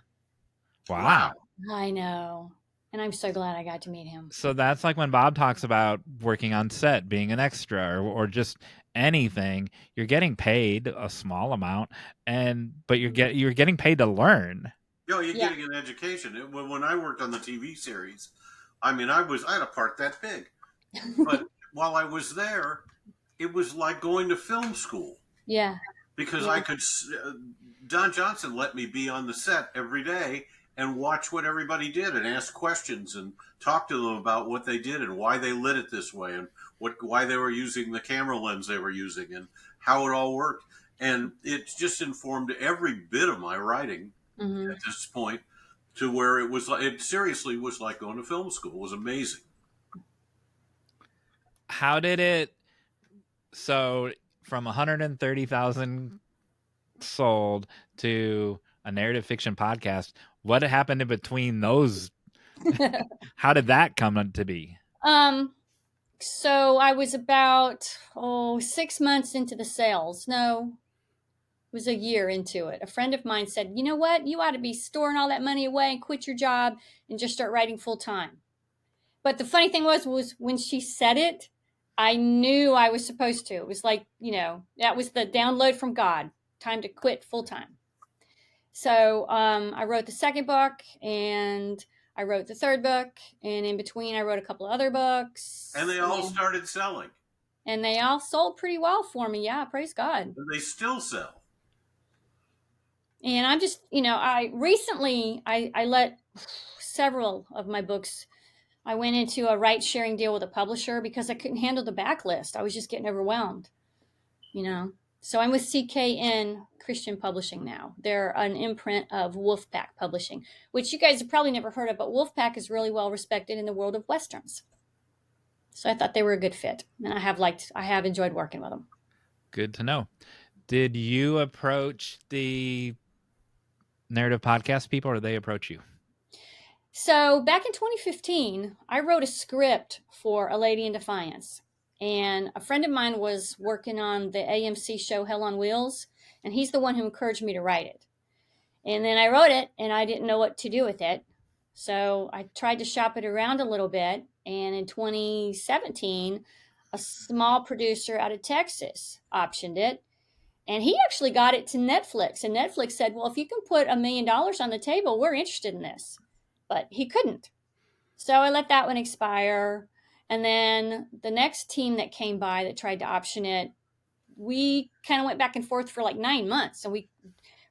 wow. I know. And I'm so glad I got to meet him. So that's like when Bob talks about working on set, being an extra, or just anything. You're getting paid a small amount, but you're getting paid to learn. You're Yeah. getting an education. When I worked on the TV series, I mean, I had a part that big, but while I was there, it was like going to film school Yeah. because Yeah. I could. Don Johnson let me be on the set every day and watch what everybody did and ask questions and talk to them about what they did and why they lit it this way and why they were using the camera lens they were using and how it all worked. And it just informed every bit of my writing Mhm. at this point, to where it seriously was like going to film school. It was amazing. How did it? So from 130,000 sold to a narrative fiction podcast, what happened in between those? How did that come to be? So I was about 6 months into the sales. No, it was a year into it. A friend of mine said, you know what? You ought to be storing all that money away and quit your job and just start writing full time. But the funny thing was when she said it, I knew I was supposed to. It was like, that was the download from God. Time to quit full time. So I wrote the second book, and I wrote the third book, and in between I wrote a couple of other books. And they all started selling. And they all sold pretty well for me. Yeah, praise God. And they still sell. And I'm just, I recently, I let several of my books, I went into a right sharing deal with a publisher because I couldn't handle the backlist. I was just getting overwhelmed, So I'm with CKN Christian Publishing now. They're an imprint of Wolfpack Publishing, which you guys have probably never heard of, but Wolfpack is really well respected in the world of Westerns. So I thought they were a good fit, and I have enjoyed working with them. Good to know. Did you approach the narrative podcast people, or they approach you? So back in 2015, I wrote a script for A Lady in Defiance. And a friend of mine was working on the AMC show Hell on Wheels, and he's the one who encouraged me to write it. And then I wrote it, and I didn't know what to do with it. So I tried to shop it around a little bit. And in 2017, a small producer out of Texas optioned it. And he actually got it to Netflix. And Netflix said, well, if you can put $1 million on the table, we're interested in this. But he couldn't. So I let that one expire. And then the next team that came by that tried to option it, we kind of went back and forth for like 9 months. And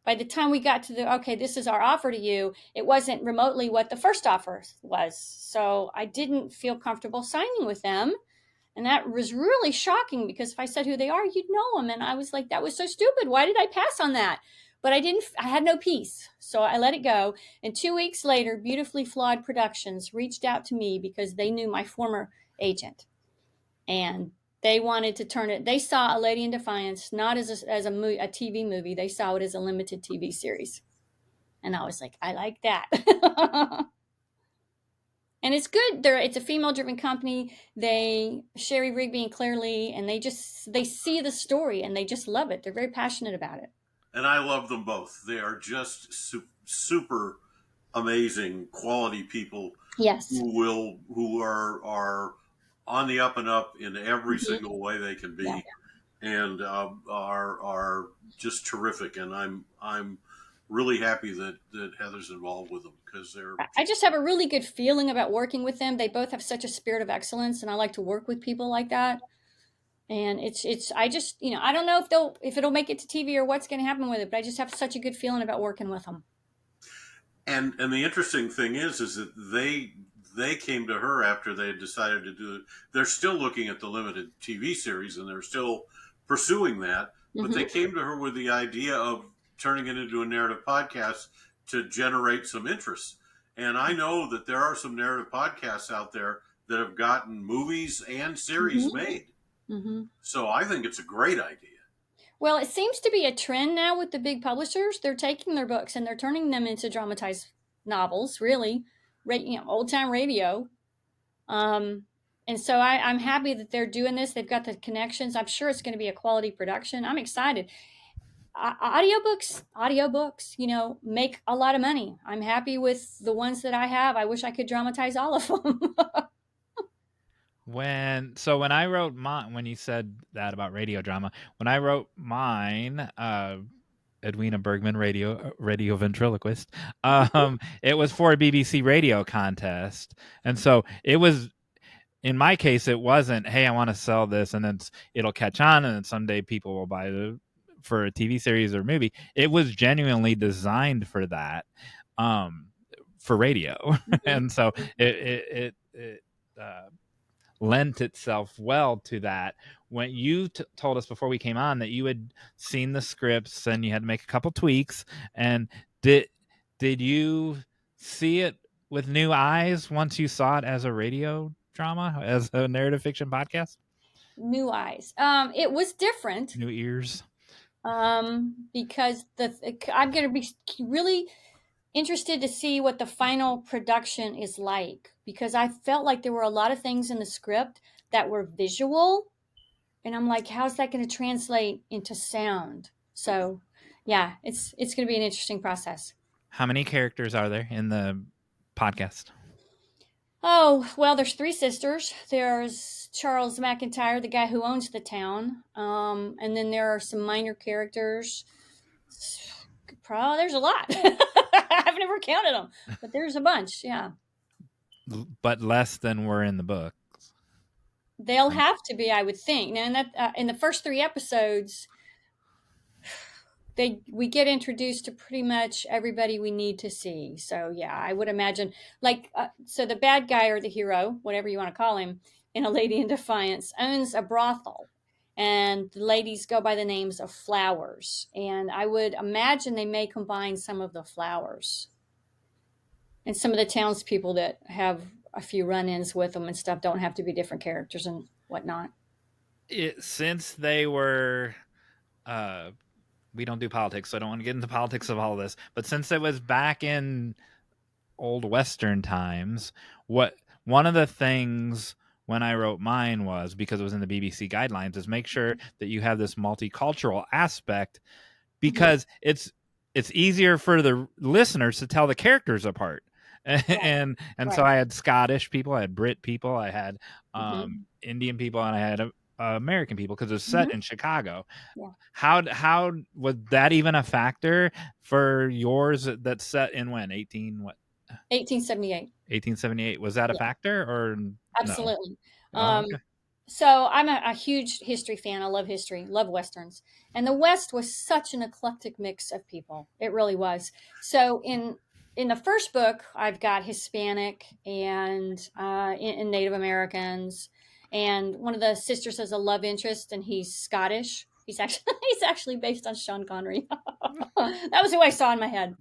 by the time we got to okay, this is our offer to you, it wasn't remotely what the first offer was. So I didn't feel comfortable signing with them. And that was really shocking because if I said who they are, you'd know them. And I was like, that was so stupid. Why did I pass on that? But I had no peace. So I let it go. And 2 weeks later, Beautifully Flawed Productions reached out to me because they knew my former agent. And they wanted to turn it. They saw A Lady in Defiance not as a TV movie. They saw it as a limited TV series. And I was like, I like that. And it's good. It's a female-driven company. Sherry Rigby and Claire Lee, and they see the story and they just love it. They're very passionate about it. And I love them both. They are just super amazing quality people. Yes. Who are on the up and up in every single way they can be, and are just terrific. And I'm really happy that Heather's involved with them because I just have a really good feeling about working with them. They both have such a spirit of excellence, and I like to work with people like that. And I just, I don't know if it'll make it to TV or what's going to happen with it, but I just have such a good feeling about working with them. And the interesting thing is that they came to her after they had decided to do it. They're still looking at the limited TV series and they're still pursuing that, but they came to her with the idea of turning it into a narrative podcast to generate some interest. And I know that there are some narrative podcasts out there that have gotten movies and series made. So I think it's a great idea. Well, it seems to be a trend now with the big publishers. They're taking their books and they're turning them into dramatized novels, really, old time radio. And so I'm happy that they're doing this. They've got the connections. I'm sure it's going to be a quality production. I'm excited. Audiobooks, make a lot of money. I'm happy with the ones that I have. I wish I could dramatize all of them. When I wrote mine, when you said that about radio drama, when I wrote mine, Edwina Bergman, radio ventriloquist, it was for a BBC radio contest, and so it was. In my case, it wasn't, hey, I want to sell this, and then it'll catch on, and then someday people will buy it for a TV series or movie. It was genuinely designed for that, for radio, and so it lent itself well to that. When you told us before we came on that you had seen the scripts and you had to make a couple tweaks, and did you see it with new eyes once you saw it as a radio drama, as a narrative fiction podcast? New eyes. It was different. New ears. Because I'm going to be really interested to see what the final production is like, because I felt like there were a lot of things in the script that were visual, and I'm like, how's that going to translate into sound? So yeah, it's going to be an interesting process. How many characters are there in the podcast? Oh, well, there's 3 sisters. There's Charles McIntyre, the guy who owns the town. And then there are some minor characters. There's a lot. I've never counted them, but there's a bunch. Yeah. But less than were in the book. They'll have to be, I would think. Now, in the first 3 episodes, we get introduced to pretty much everybody we need to see. So yeah, I would imagine so the bad guy or the hero, whatever you want to call him, in A Lady in Defiance, owns a brothel, and the ladies go by the names of Flowers. And I would imagine they may combine some of the Flowers and some of the townspeople that have a few run-ins with them and stuff don't have to be different characters and whatnot. Since they were, we don't do politics, so I don't want to get into politics of all of this, but since it was back in old Western times, one of the things when I wrote mine was, because it was in the BBC guidelines, is make sure that you have this multicultural aspect, because it's easier for the listeners to tell the characters apart. And right. So I had Scottish people, I had Brit people, I had Indian people, and I had American people, because it was set in Chicago. Yeah. How was that even a factor for yours that's set in when? 1878. 1878. Was that a factor or Absolutely. No? Okay. So I'm a huge history fan. I love history, love Westerns. And the West was such an eclectic mix of people. It really was. So in the first book, I've got Hispanic and Native Americans. And one of the sisters has a love interest, and he's Scottish. He's actually based on Sean Connery. That was who I saw in my head.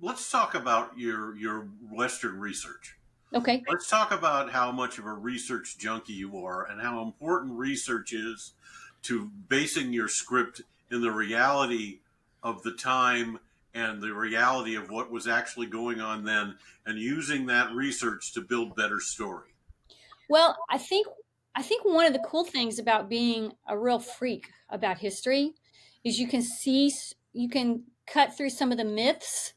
Let's talk about your Western research. Okay. Let's talk about how much of a research junkie you are and how important research is to basing your script in the reality of the time and the reality of what was actually going on then, and using that research to build better story. Well, I think one of the cool things about being a real freak about history is you can cut through some of the myths.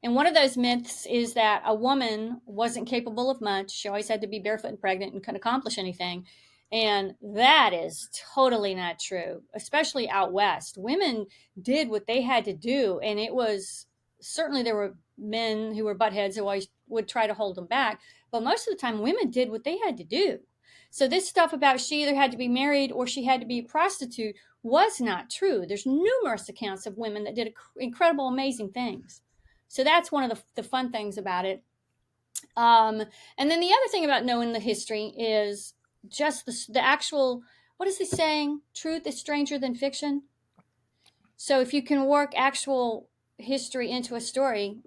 And one of those myths is that a woman wasn't capable of much. She always had to be barefoot and pregnant and couldn't accomplish anything. And that is totally not true, especially out west. Women did what they had to do. And it was certainly, there were men who were buttheads who always would try to hold them back. But most of the time, women did what they had to do. So this stuff about she either had to be married or she had to be a prostitute was not true. There's numerous accounts of women that did incredible, amazing things. So that's one of the fun things about it. And then the other thing about knowing the history is just the actual, what is the saying? Truth is stranger than fiction. So if you can work actual history into a story,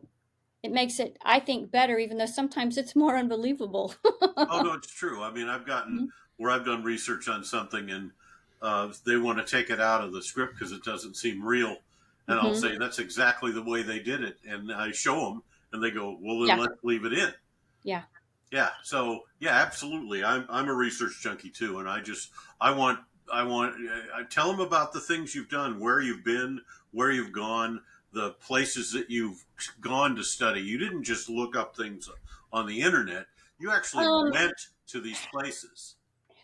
it makes it, I think, better, even though sometimes it's more unbelievable. Oh, no, it's true. I mean, I've gotten where I've done research on something and they want to take it out of the script because it doesn't seem real. And I'll say, that's exactly the way they did it. And I show them and they go, well, then let's leave it in. Yeah. Yeah. So, yeah, absolutely. I'm a research junkie too. And I tell them about the things you've done, where you've been, where you've gone, the places that you've gone to study. You didn't just look up things on the internet. You actually went to these places.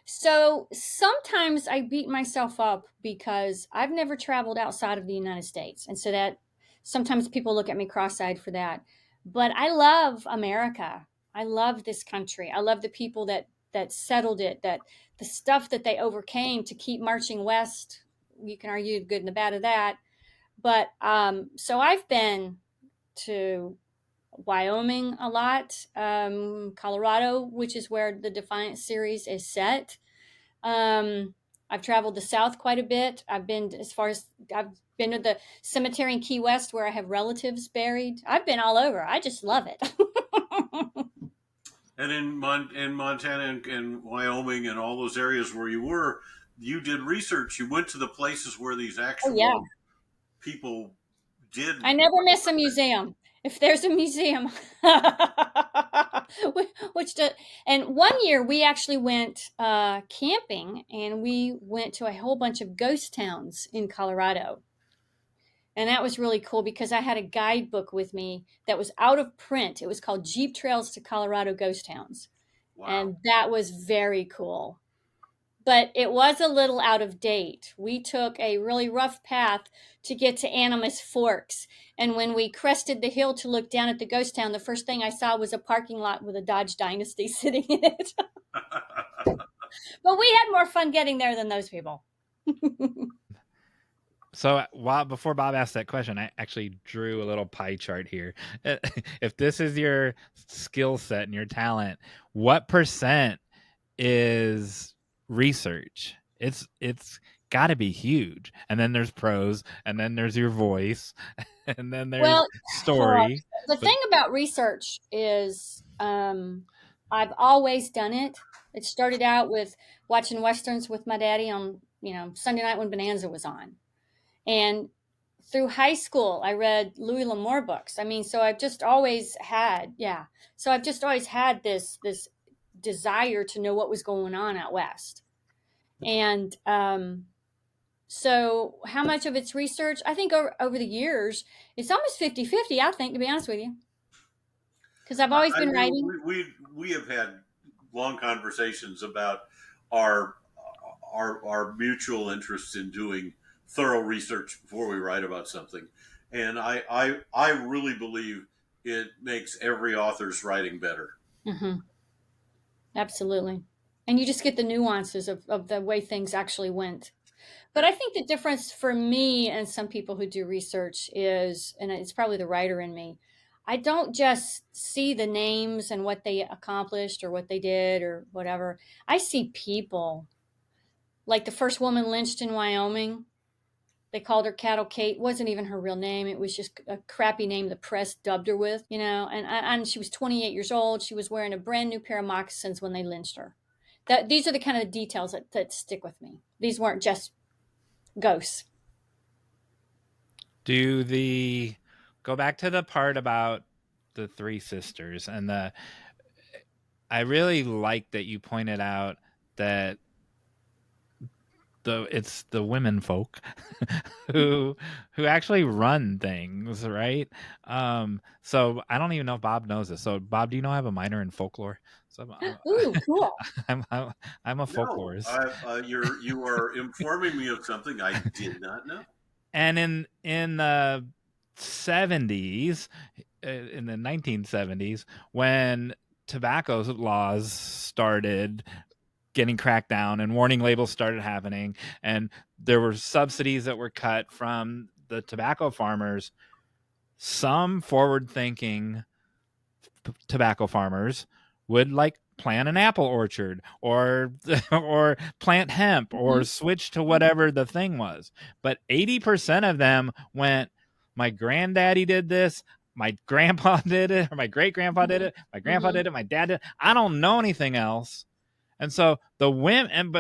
So sometimes I beat myself up because I've never traveled outside of the United States. And so that sometimes people look at me cross-eyed for that. But I love America. I love this country. I love the people that settled it, that the stuff that they overcame to keep marching west. You can argue the good and the bad of that. But so I've been to Wyoming a lot, Colorado, which is where the Defiant series is set. I've traveled the South quite a bit. I've been to the cemetery in Key West where I have relatives buried. I've been all over. I just love it. And in Montana and Wyoming and all those areas where you did research. You went to the places where these actual people did. I never miss a museum. If there's a museum, and one year we actually went camping, and we went to a whole bunch of ghost towns in Colorado. And that was really cool because I had a guidebook with me that was out of print. It was called Jeep Trails to Colorado Ghost Towns. Wow. And that was very cool. But it was a little out of date. We took a really rough path to get to Animas Forks. And when we crested the hill to look down at the ghost town, the first thing I saw was a parking lot with a Dodge Dynasty sitting in it. But we had more fun getting there than those people. So before Bob asked that question, I actually drew a little pie chart here. If this is your skill set and your talent, what percent is research? It's got to be huge. And then there's prose, and then there's your voice, and then there's story. The thing about research is I've always done it. It started out with watching Westerns with my daddy on, Sunday night when Bonanza was on. And through high school, I read Louis L'Amour books. I mean, so I've just always had, this desire to know what was going on out west. And so how much of it's research? I think over the years, it's almost 50-50, I think, to be honest with you. Because I've always been writing. We have had long conversations about our mutual interest in doing thorough research before we write about something. And I really believe it makes every author's writing better. Mm-hmm. Absolutely. And you just get the nuances of the way things actually went. But I think the difference for me and some people who do research is, and it's probably the writer in me, I don't just see the names and what they accomplished or what they did or whatever. I see people. Like the first woman lynched in Wyoming. They called her Cattle Kate. It wasn't even her real name. It was just a crappy name the press dubbed her with, and she was 28 years old. She was wearing a brand new pair of moccasins when they lynched her. These are the kind of details that stick with me. These weren't just ghosts. Go back to the part about the three sisters and I really like that you pointed out that it's the women folk who actually run things, right? So I don't even know if Bob knows this. So Bob, do you know I have a minor in folklore? So Ooh, cool. I'm a folklorist. No, you are informing me of something I did not know. And in the 70s, in the 1970s, when tobacco laws started getting cracked down and warning labels started happening, and there were subsidies that were cut from the tobacco farmers, some forward-thinking tobacco farmers would plant an apple orchard or plant hemp or switch to whatever the thing was. But 80% of them went, my granddaddy did this, my grandpa did it, or my great grandpa did it, my grandpa did it, my dad did it. I don't know anything else. And so the women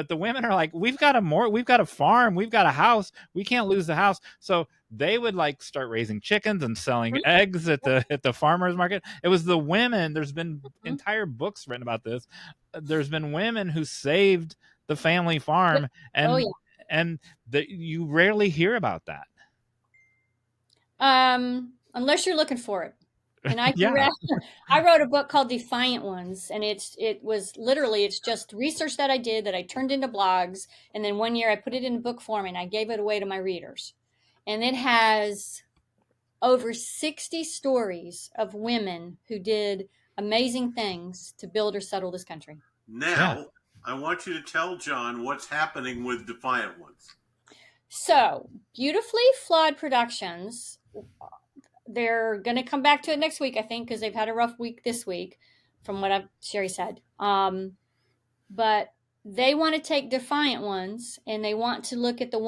are like, we've got a farm, we've got a house, we can't lose the house. So they would start raising chickens and selling eggs at the farmers market. It was the women. There's been entire books written about this. There's been women who saved the family farm, and you rarely hear about that. Unless you're looking for it. And I wrote a book called Defiant Ones, and it's just research that I did that I turned into blogs, and then one year I put it in book form and I gave it away to my readers. And it has over 60 stories of women who did amazing things to build or settle this country. Now, I want you to tell John what's happening with Defiant Ones. So, Beautifully Flawed Productions, they're going to come back to it next week, I think, because they've had a rough week this week, from what Sherry said. But they want to take Defiant Ones, and they want to look at the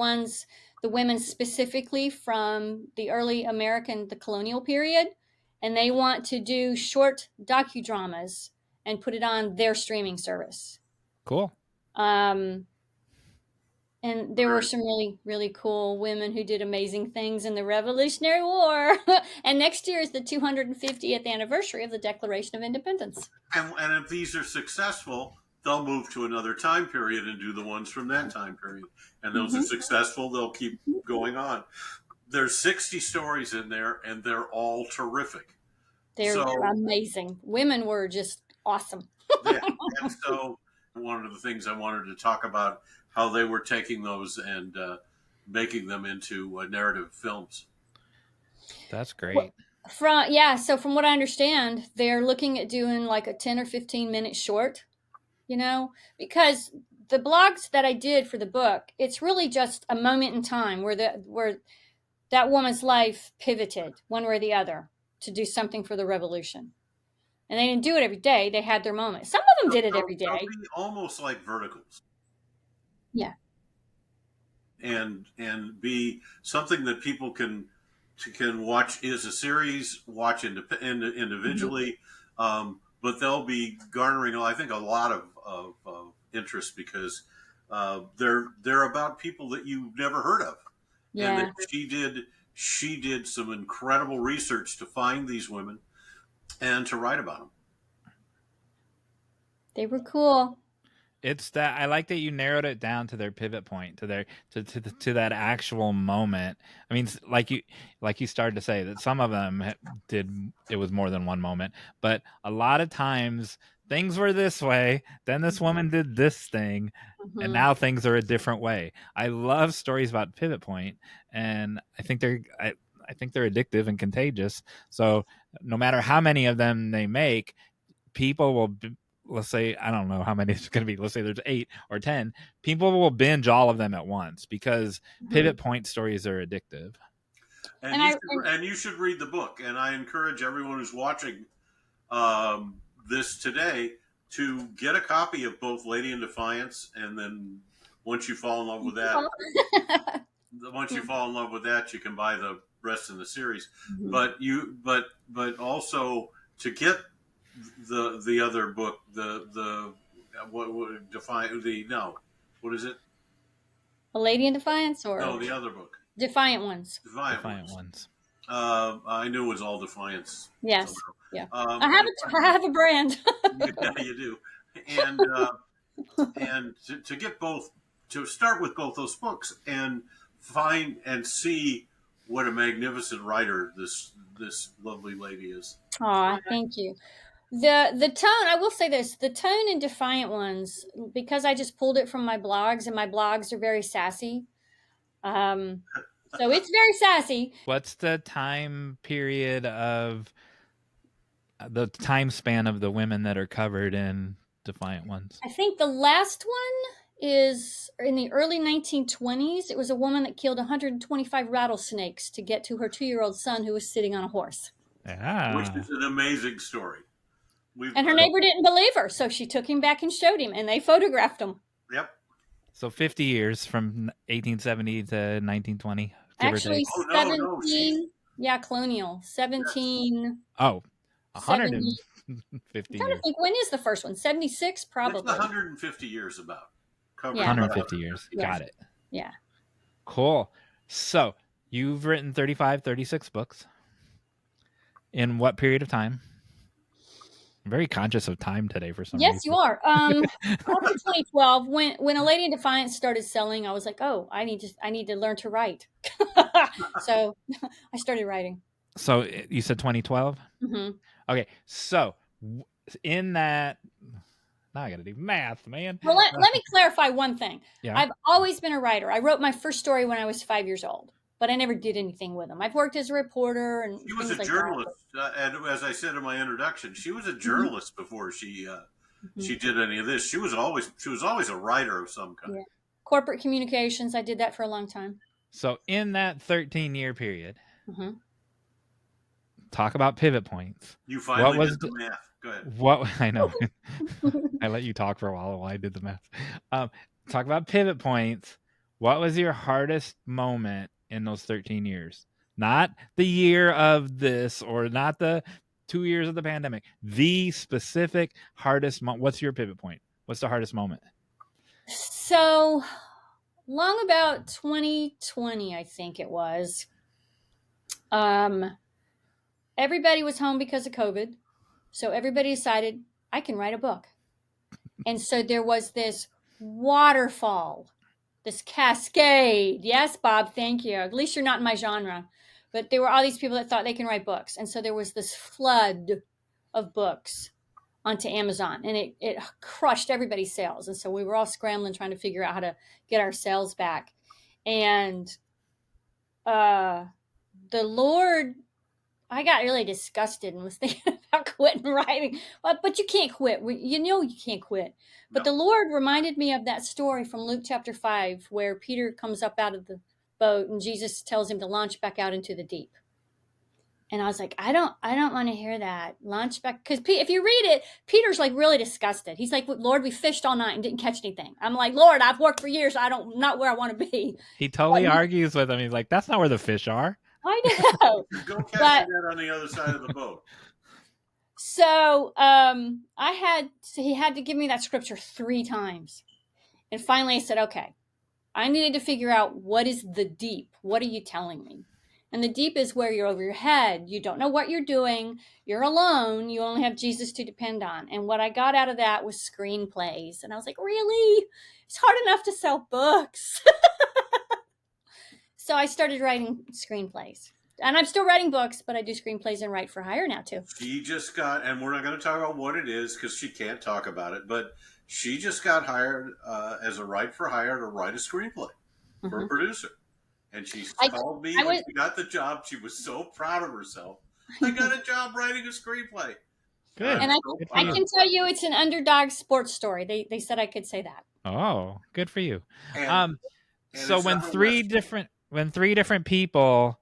women specifically from the early the colonial period, and they want to do short docudramas and put it on their streaming service. Cool. And there were some really, really cool women who did amazing things in the Revolutionary War. And next year is the 250th anniversary of the Declaration of Independence. And if these are successful, they'll move to another time period and do the ones from that time period. And those are successful, they'll keep going on. There's 60 stories in there, and they're all terrific. They're amazing. Women were just awesome. And so one of the things I wanted to talk about, how they were taking those and making them into narrative films. That's great. So from what I understand, they're looking at doing like a 10 or 15 minute short, because the blogs that I did for the book, it's really just a moment in time where that woman's life pivoted one way or the other to do something for the revolution. And they didn't do it every day. They had their moment. Some of them did it every day. Almost like verticals. Yeah. And be something that people can watch as a series, watch individually, but they'll be garnering, I think, a lot of interest because they're about people that you've never heard of. Yeah. And that she did some incredible research to find these women and to write about them. They were cool. It's that I like that you narrowed it down to their pivot point, to that actual moment. I mean, like you started to say that some of them it was more than one moment, but a lot of times things were this way, then this woman did this thing, and now things are a different way. I love stories about pivot point, and I think they're addictive and contagious. So no matter how many of them they make, people will. Let's say, I don't know how many it's going to be. Let's say there's 8 or 10. People will binge all of them at once because pivot point stories are addictive. And you should read the book. And I encourage everyone who's watching this today to get a copy of both Lady in Defiance, and then once you fall in love with that, you can buy the rest of the series. Mm-hmm. But also to get the other book, what is it? A Lady in Defiance, or no, the other book, Defiant Ones. Defiant Ones. I knew it was all Defiance. Yes. Somehow. Yeah. I have a brand. Yeah, you do. And to get both, to start with both those books and find and see what a magnificent writer this lovely lady is. Aw, thank you. The tone, I will say this, the tone in Defiant Ones, because I just pulled it from my blogs, and my blogs are very sassy. So it's very sassy. What's the time period of the time span of the women that are covered in Defiant Ones? I think the last one is in the early 1920s. It was a woman that killed 125 rattlesnakes to get to her 2-year-old son who was sitting on a horse. Yeah. Which is an amazing story. And her neighbor didn't believe her, so she took him back and showed him, and they photographed him. Yep. So 50 years from 1870 to 1920. Actually, 17. Yeah, colonial. 17. Oh, 150 years. I'm trying to think, when is the first one? 76, probably. It's 150 years about. Yeah. 150 years. Yeah. Got it. Yeah. Cool. So you've written 36 books. In what period of time? I'm very conscious of time today for some reason. Yes, you are. After 2012, when A Lady in Defiance started selling, I was like, oh, I need to learn to write. So I started writing. So you said 2012? Mm-hmm. Okay. So in that, now I got to do math, man. Well, let me clarify one thing. Yeah. I've always been a writer. I wrote my first story when I was 5 years old, but I never did anything with them. I've worked as a reporter and she was a like journalist, and as I said in my introduction, she was a journalist before she did any of this. She was always a writer of some kind. Yeah. Corporate communications. I did that for a long time. So in that 13-year period, talk about pivot points. You finally did the math. Go ahead. What I know. I let you talk for a while I did the math. Talk about pivot points. What was your hardest moment in those 13 years? Not the year of this, or not the 2 years of the pandemic. The specific hardest moment. What's your pivot point? What's the hardest moment? So long about 2020, I think it was. Everybody was home because of COVID. So everybody decided, I can write a book. And so there was this waterfall, this cascade. Yes, Bob, thank you. At least you're not in my genre. But there were all these people that thought they can write books. And so there was this flood of books onto Amazon. And it crushed everybody's sales. And so we were all scrambling, trying to figure out how to get our sales back. And the Lord... I got really disgusted and was thinking about quitting writing. But you can't quit. You know you can't quit. But the Lord reminded me of that story from Luke chapter 5, where Peter comes up out of the boat and Jesus tells him to launch back out into the deep. And I was like, I don't want to hear that. Launch back. Because if you read it, Peter's like really disgusted. He's like, Lord, we fished all night and didn't catch anything. I'm like, Lord, I've worked for years. Not where I want to be. He totally argues with him. He's like, that's not where the fish are. I know. Go catch that on the other side of the boat. So he had to give me that scripture 3 times. And finally I said, okay, I needed to figure out, what is the deep? What are you telling me? And the deep is where you're over your head. You don't know what you're doing. You're alone. You only have Jesus to depend on. And what I got out of that was screenplays. And I was like, really? It's hard enough to sell books. So I started writing screenplays. And I'm still writing books, but I do screenplays and write for hire now too. She just got, and we're not going to talk about what it is because she can't talk about it, but she just got hired as a write for hire to write a screenplay for a producer. And she called me when she got the job. She was so proud of herself. I got a job writing a screenplay. Good. And I can tell you it's an underdog sports story. They said I could say that. Oh, good for you. And So when three different people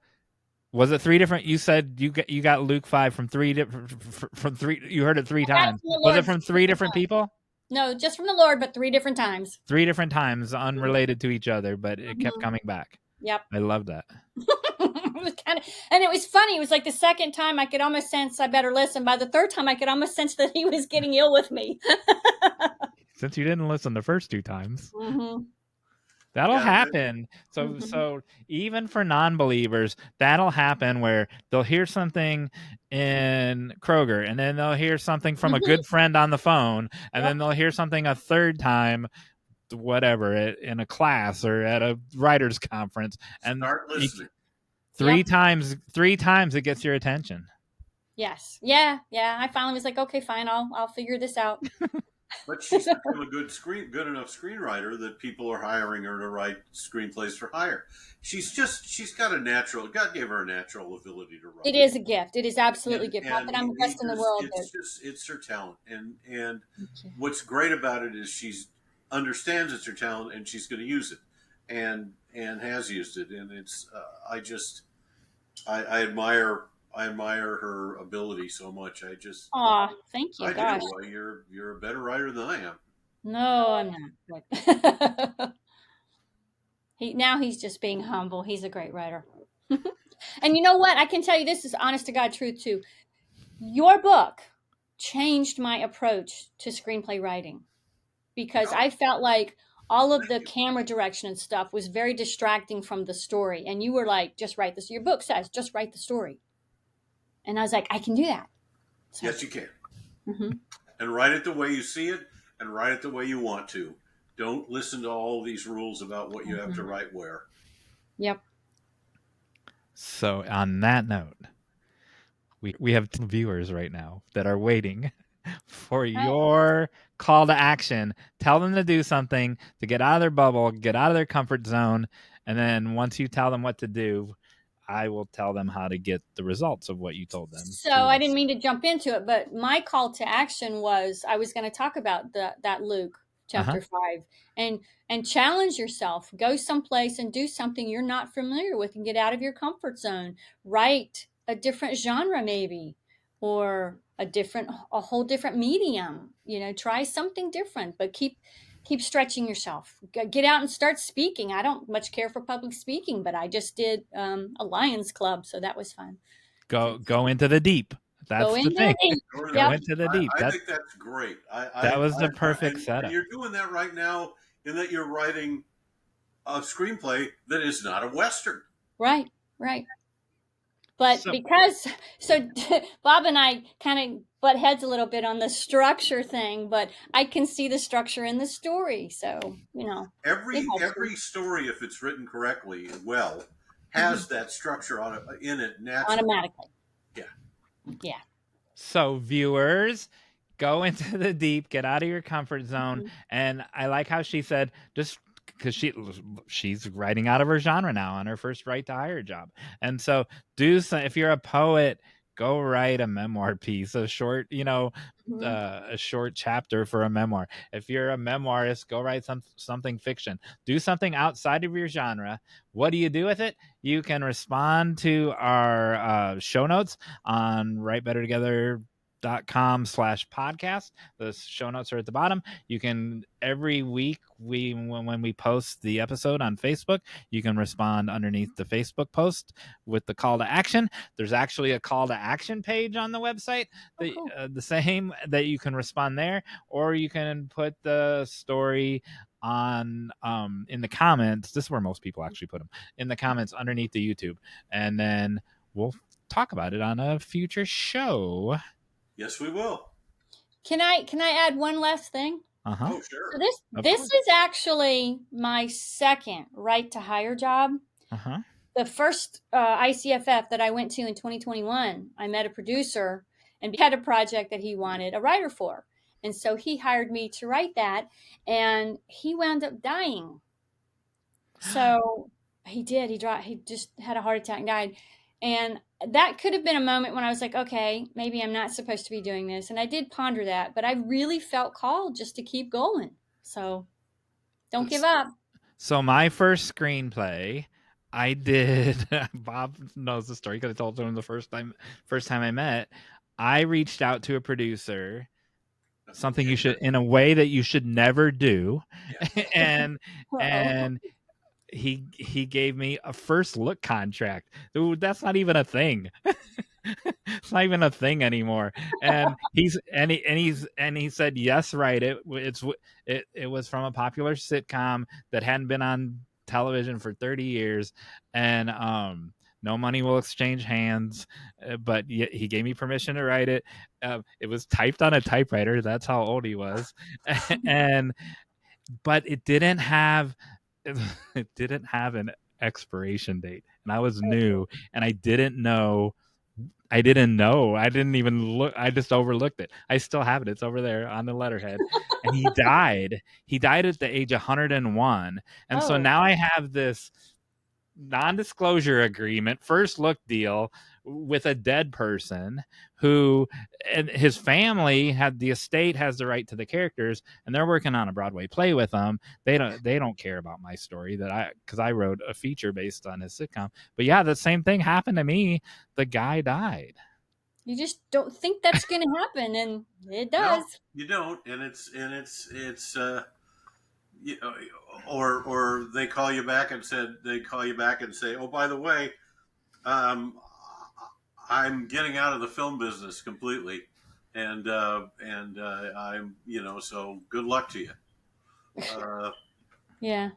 Was it 3 different? You said you got Luke 5 from 3 different from 3. You heard it 3 times. Was it from 3 different people? No, just from the Lord, but 3 different times. 3 different times, unrelated to each other, but it kept coming back. Yep. I love that. It was and it was funny. It was like the second time I could almost sense I better listen. By the third time, I could almost sense that he was getting ill with me. Since you didn't listen the first 2 times. Mm-hmm. That'll Yeah, happen. So even for non-believers, that'll happen where they'll hear something in Kroger, and then they'll hear something from a good friend on the phone, and then they'll hear something a third time, whatever, in a class or at a writer's conference, and Start listening. 3 times it gets your attention. Yes. Yeah. I finally was like, okay, fine. I'll figure this out. But she's become a good enough screenwriter that people are hiring her to write screenplays for hire. She's got a natural. God gave her a natural ability to write. It is a gift. It is absolutely a gift. Not that I'm the best in the world. It's her talent, and what's great about it is she's understands it's her talent, and she's going to use it, and has used it, and it's I admire her ability so much. Aw, thank you. I Gosh. do. You're a better writer than I am. No, I'm not. He's just being humble. He's a great writer. And you know what? I can tell you this is honest to God truth too. Your book changed my approach to screenplay writing because I felt like all of the camera direction and stuff was very distracting from the story. And you were like, just write this. Your book says, just write the story. And I was like, I can do that. So, yes, you can. Mm-hmm. And write it the way you see it, and write it the way you want to. Don't listen to all these rules about what you have to write where. Yep. So on that note, we have 2 viewers right now that are waiting for your call to action. Tell them to do something, to get out of their bubble, get out of their comfort zone, and then once you tell them what to do, I will tell them how to get the results of what you told them. So I didn't mean to jump into it, but my call to action was I was going to talk about that Luke chapter 5 and challenge yourself. Go someplace and do something you're not familiar with and get out of your comfort zone. Write a different genre maybe, or a whole different medium. Try something different, but keep stretching yourself. Get out and start speaking. I don't much care for public speaking, but I just did a Lions Club, so that was fun. Go into the deep. That's the thing. Go into the deep. I think that's great. That was the perfect setup. And you're doing that right now in that you're writing a screenplay that is not a Western. Right. But so Bob and I kind of butt heads a little bit on the structure thing, but I can see the structure in the story. So, every story, if it's written correctly and well, has that structure in it naturally. Automatically. Yeah. So viewers, go into the deep, get out of your comfort zone. And I like how she said, just because she's writing out of her genre now on her first write to hire job. And so if you're a poet, go write a memoir piece, a short, a short chapter for a memoir. If you're a memoirist, go write something fiction. Do something outside of your genre. What do you do with it? You can respond to our show notes on writebettertogether.com/podcast. The show notes are at the bottom. You can every week when we post the episode on Facebook, you can respond underneath the Facebook post with the call to action. There's actually a call to action page on the website, the same, that you can respond there, or you can put the story on in the comments. This is where most people actually put them, in the comments underneath the YouTube, and then we'll talk about it on a future show. Yes, we will. Can I add one last thing? Oh, sure. So this is actually my second write to hire job. The first ICFF that I went to in 2021, I met a producer and had a project that he wanted a writer for. And so he hired me to write that, and he wound up dying. So he did. He just had a heart attack and died. And that could have been a moment when I was like, okay, maybe I'm not supposed to be doing this. And I did ponder that, but I really felt called just to keep going. So don't give up. So my first screenplay, I did. Bob knows the story because I told him the first time I met. I reached out to a producer, something you should, in a way that you should never do, and Uh-oh. he gave me a first look contract. Dude, that's not even a thing. It's not even a thing anymore. And he said, yes, right. It was from a popular sitcom that hadn't been on television for 30 years, and no money will exchange hands. But he gave me permission to write it. It was typed on a typewriter. That's how old he was, and but it didn't have an expiration date, and I was new, and I didn't know. I didn't even look. I just overlooked it. I still have it. It's over there on the letterhead. And he died. He died at the age of 101. And so Oh. now I have this non-disclosure agreement, first look deal with a dead person who, and his family had, the estate has the right to the characters, and they're working on a Broadway play with them. They don't care about my story because I wrote a feature based on his sitcom. But yeah, the same thing happened to me. The guy died. You just don't think that's going to happen, and it does. No, you don't, and it's you know, or they call you back and say, oh, by the way, I'm getting out of the film business completely, and I'm, so good luck to you. Yeah.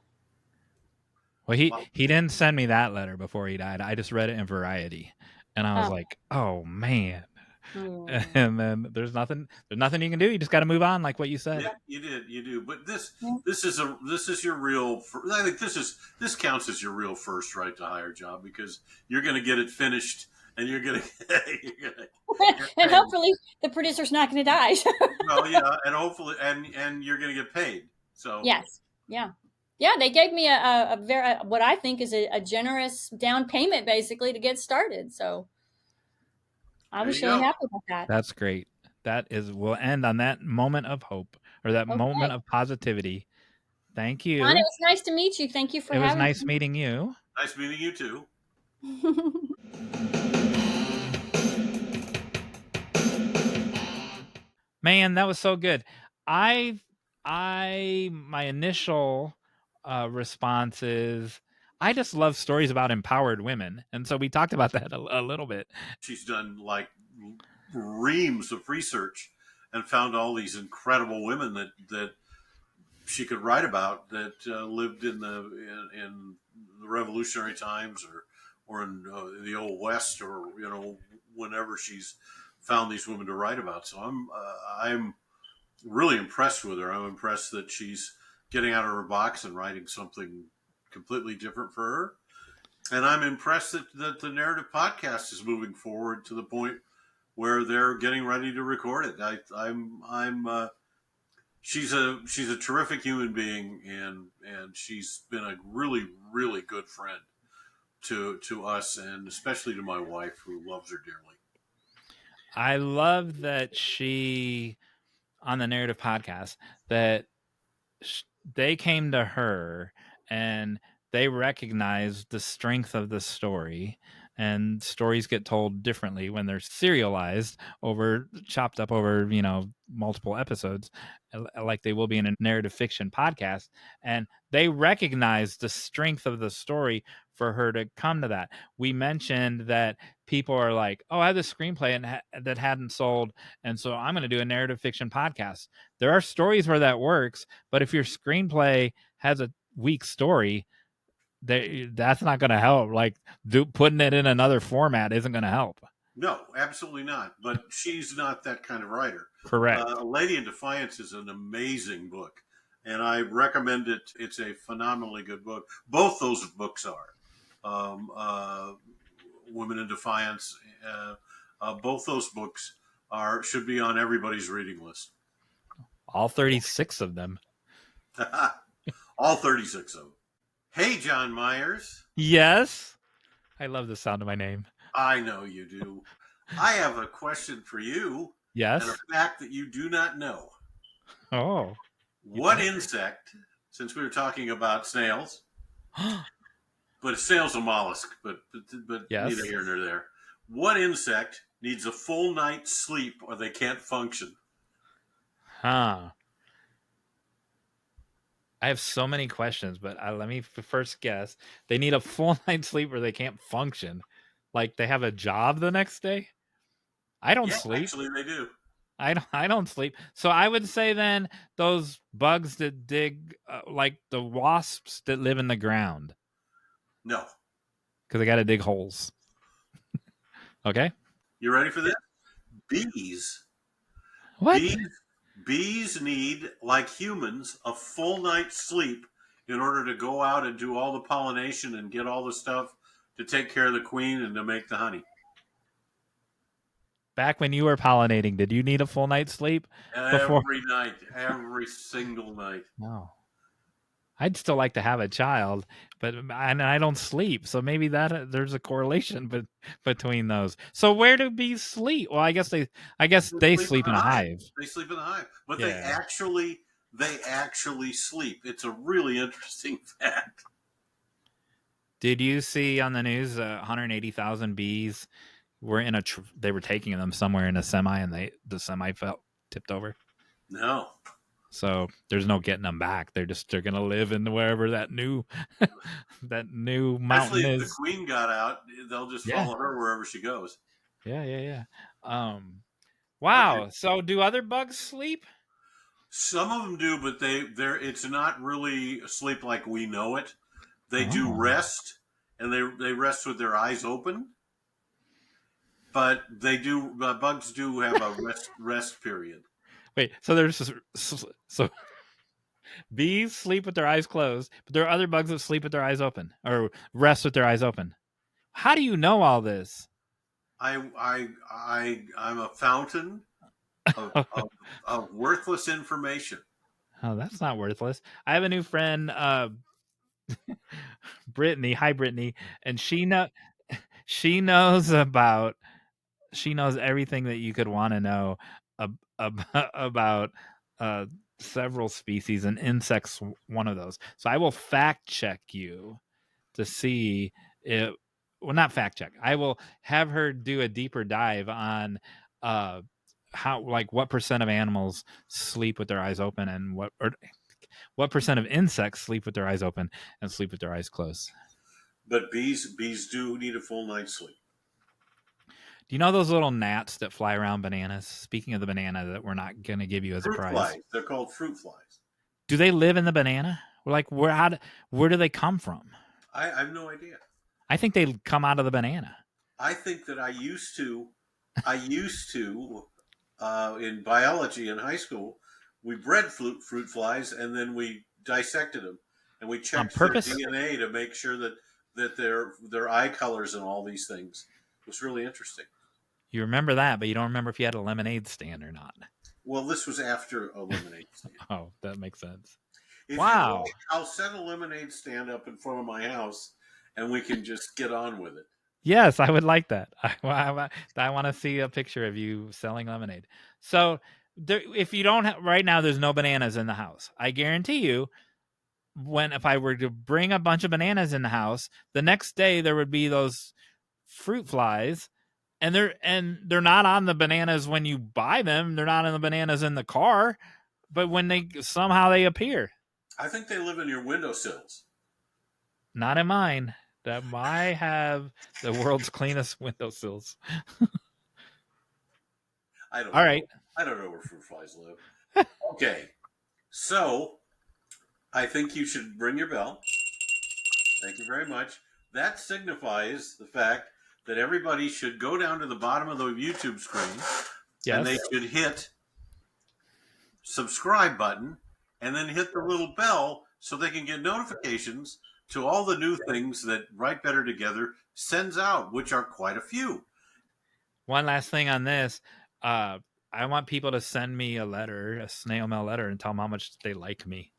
Well, he didn't send me that letter before he died. I just read it in Variety, and I was like, oh man. And then there's nothing you can do. You just got to move on, like what you said. Yeah, you do. But this is your real. I think this counts as your real first right to hire job, because you're going to get it finished, and you're going to. And hopefully the producer's not going to die. Well, yeah, and hopefully, and you're going to get paid. So yes, yeah. They gave me a very, what I think is a generous down payment, basically, to get started. So I was really happy about that. That's great. We'll end on that moment of hope, or that moment of positivity. Thank you. Jon, it was nice to meet you. Thank you for having me. It was nice meeting you. Nice meeting you too. Man, that was so good. My initial response is, I just love stories about empowered women. And so we talked about that a little bit. She's done like reams of research and found all these incredible women that she could write about, that lived in the revolutionary times, or in the old West, or whenever she's found these women to write about. So I'm really impressed with her. I'm impressed that she's getting out of her box and writing something completely different for her. And I'm impressed that the narrative podcast is moving forward to the point where they're getting ready to record it. She's a terrific human being, and she's been a really, really good friend to us, and especially to my wife, who loves her dearly. I love that she, on the narrative podcast, that they came to her and they recognized the strength of the story, and stories get told differently when they're serialized, chopped up over, multiple episodes, like they will be in a narrative fiction podcast. And they recognized the strength of the story for her to come to that. We mentioned that people are like, oh, I have this screenplay that hadn't sold, and so I'm going to do a narrative fiction podcast. There are stories where that works, but if your screenplay has a weak story, that's not going to help. Like, putting it in another format isn't going to help. No, absolutely not. But she's not that kind of writer. Correct. Lady in Defiance is an amazing book, and I recommend it. It's a phenomenally good book. Both those books are. Women in Defiance. Both those books should be on everybody's reading list. All 36 of them. All 36 of them. Hey, Jon Meyers. Yes. I love the sound of my name. I know you do. I have a question for you. Yes. And a fact that you do not know. Oh. What insect, since we were talking about snails, But snail's a mollusk, but Yes. neither here nor there. What insect needs a full night's sleep or they can't function? Huh. I have so many questions, but let me first guess. They need a full night's sleep or they can't function. Like they have a job the next day? I don't sleep. Actually, they do. I don't sleep. So I would say then those bugs that dig, like the wasps that live in the ground, No. because they got to dig holes. Okay. You ready for this? Bees. What? Bees need, like humans, a full night's sleep in order to go out and do all the pollination and get all the stuff to take care of the queen and to make the honey. Back when you were pollinating, did you need a full night's sleep? Every night, every single night. No. I'd still like to have a child, but I don't sleep. So maybe that there's a correlation between those. So where do bees sleep? Well, I guess they sleep in a hive. They sleep in a hive, but Yeah. they actually sleep. It's a really interesting fact. Did you see on the news 180,000 bees were in they were taking them somewhere in a semi and the semi tipped over? No. So there's no getting them back. They're going to live in wherever that new mountain Especially if is. the queen got out, they'll just follow her wherever she goes. Yeah. Wow. Okay. So do other bugs sleep? Some of them do, but it's not really sleep like we know it. They do rest, and they rest with their eyes open. But bugs do have a rest period. Wait, so bees sleep with their eyes closed, but there are other bugs that sleep with their eyes open or rest with their eyes open. How do you know all this? I'm a fountain of worthless information. Oh, that's not worthless. I have a new friend, Brittany. Hi, Brittany, and she knows everything that you could want to know about several species, and insects one of those. So I will fact check you to see if, well, not fact check. I will have her do a deeper dive on what percent of animals sleep with their eyes open, and what percent of insects sleep with their eyes open and sleep with their eyes closed. But bees do need a full night's sleep. Do you know those little gnats that fly around bananas? Speaking of the banana that we're not going to give you as fruit a prize. Flies. They're called fruit flies. Do they live in the banana? Like where do they come from? I have no idea. I think they come out of the banana. I think that I used to in biology in high school, we bred fruit flies and then we dissected them and we checked their DNA to make sure that their eye colors and all these things. It was really interesting. You remember that, but you don't remember if you had a lemonade stand or not. Well, this was after a lemonade stand. Oh, that makes sense. Wow. I'll set a lemonade stand up in front of my house and we can just get on with it. Yes, I would like that. I want to see a picture of you selling lemonade. So if you don't have, right now, there's no bananas in the house. I guarantee you, if I were to bring a bunch of bananas in the house, the next day there would be those fruit flies, and they're not on the bananas when you buy them. They're not on the bananas in the car, but when they appear. I think they live in your windowsills. Not in mine. I have the world's cleanest windowsills. I don't know. All right. I don't know where fruit flies live. Okay. So I think you should ring your bell. Thank you very much. That signifies the fact that everybody should go down to the bottom of the YouTube screen. Yes. And they should hit subscribe button and then hit the little bell so they can get notifications to all the new things that Write Better Together sends out, which are quite a few. One last thing on this. I want people to send me a letter, a snail mail letter, and tell them how much they like me.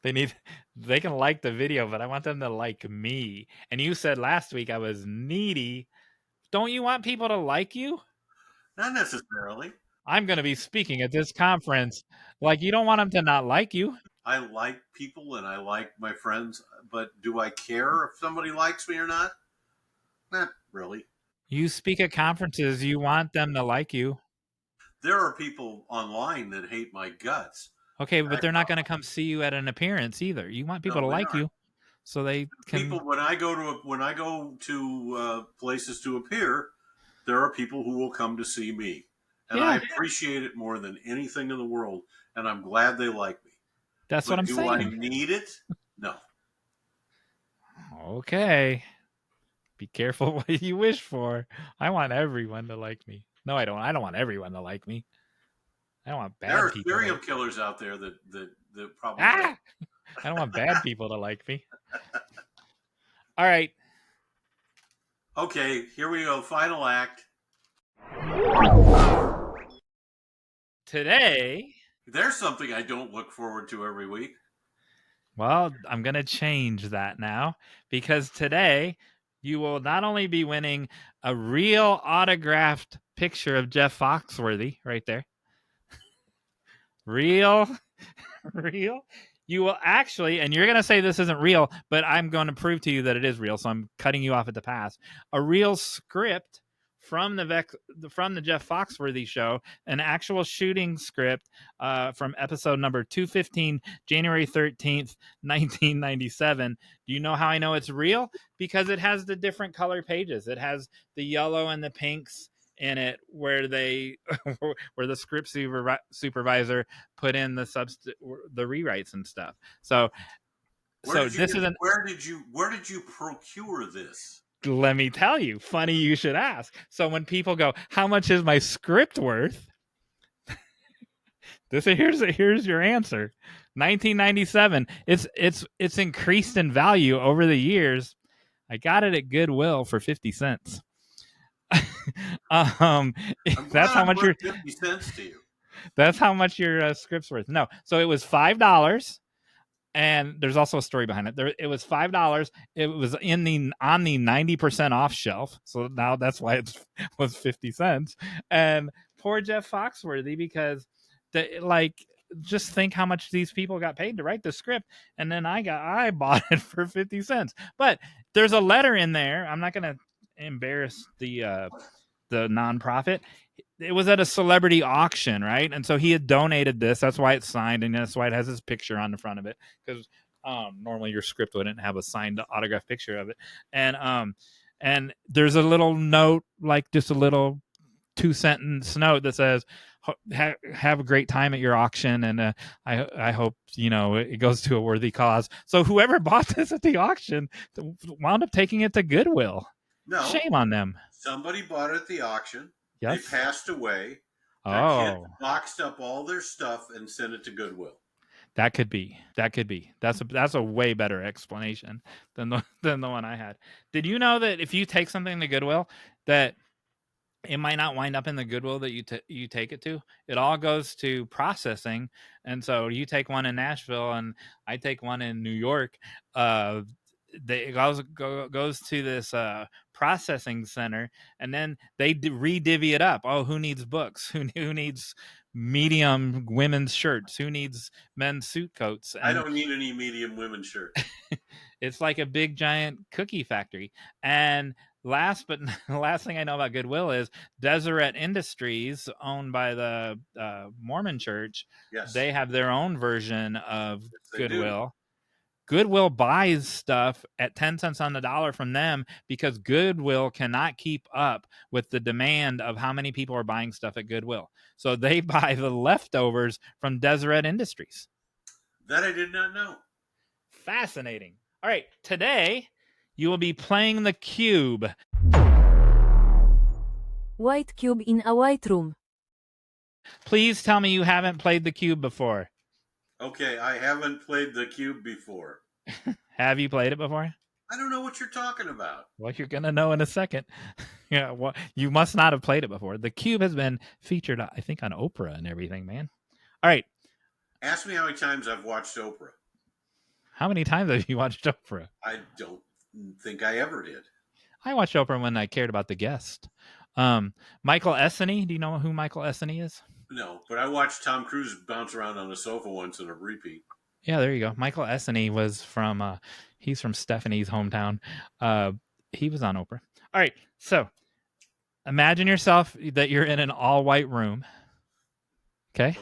They can like the video, but I want them to like me. And you said last week I was needy. Don't you want people to like you? Not necessarily. I'm going to be speaking at this conference. Like, you don't want them to not like you. I like people and I like my friends, but do I care if somebody likes me or not? Not really. You speak at conferences, you want them to like you. There are people online that hate my guts. Okay, but they're not going to come see you at an appearance either. You want people to No, they like aren't. you, so they can. People, when I go to places to appear, there are people who will come to see me, and I Yeah, appreciate it more than anything in the world. And I'm glad they like me. that's what But I'm do I saying. need it? No. Okay, be careful what you wish for. I want everyone to like me. No, I don't. I don't want everyone to like me. I don't want There bad are people. serial killers out there that probably. Ah! I don't want bad people to like me. All right. Okay, here we go. Final act. Today, There's something I don't look forward to every week. well, I'm going to change that now because today you will not only be winning a real autographed picture of Jeff Foxworthy right there. Real. You will actually, and you're going to say this isn't real, but I'm going to prove to you that it is real. So I'm cutting you off at the pass. A real script from the Jeff Foxworthy show, an actual shooting script from episode number 215, January 13th, 1997. Do you know how I know it's real? Because it has the different color pages. It has the yellow and the pinks in it where they where the script supervisor put in the rewrites and stuff. So Where did you procure this? Let me tell you, funny you should ask. So when people go, how much is my script worth? Here's your answer. 1997. It's increased in value over the years. I got it at Goodwill for 50 cents. That's how much your 50 cents to you. That's how much your script's worth. No, so it was $5, and there's also a story behind it. It was $5. It was on the 90% off shelf, so now that's why it was 50 cents. And poor Jeff Foxworthy, because just think how much these people got paid to write the script, and then I bought it for 50 cents. But there's a letter in there. I'm not gonna embarrass the nonprofit. It was at a celebrity auction, right? And so he had donated this. That's why it's signed, and that's why it has his picture on the front of it. Because normally your script wouldn't have a signed autograph picture of it. And there's a little note, like just a little 2-sentence note that says, "Have a great time at your auction, and I hope it goes to a worthy cause." So whoever bought this at the auction wound up taking it to Goodwill. No, shame on them. Somebody bought it at the auction. Yes. They passed away. Kid boxed up all their stuff and sent it to Goodwill. That could be. That's a way better explanation than the one I had. Did you know that if you take something to Goodwill, that it might not wind up in the Goodwill that you take it to? It all goes to processing, and so you take one in Nashville, and I take one in New York. It goes to this processing center, and then they re-divvy it up. Oh, who needs books? Who needs medium women's shirts? Who needs men's suit coats? I don't need any medium women's shirts. It's like a big giant cookie factory. And last thing I know about Goodwill is Deseret Industries, owned by the Mormon Church. Yes. They have their own version of Goodwill. Do. Goodwill buys stuff at 10 cents on the dollar from them because Goodwill cannot keep up with the demand of how many people are buying stuff at Goodwill. So they buy the leftovers from Deseret Industries. That I did not know. Fascinating. All right, today you will be playing the cube. White cube in a white room. Please tell me you haven't played the cube before. Okay, I haven't played the cube before. Have you played it before? I don't know what you're talking about. Well, you're going to know in a second. Yeah, well, you must not have played it before. The cube has been featured, I think, on Oprah and everything, man. All right. Ask me how many times I've watched Oprah. How many times have you watched Oprah? I don't think I ever did. I watched Oprah when I cared about the guest. Michael Essany. Do you know who Michael Essany is? No, but I watched Tom Cruise bounce around on a sofa once in a repeat. Yeah, there you go. Michael Essany was from he's from Stephanie's hometown. He was on Oprah. All right, so imagine yourself that you're in an all-white room. Okay.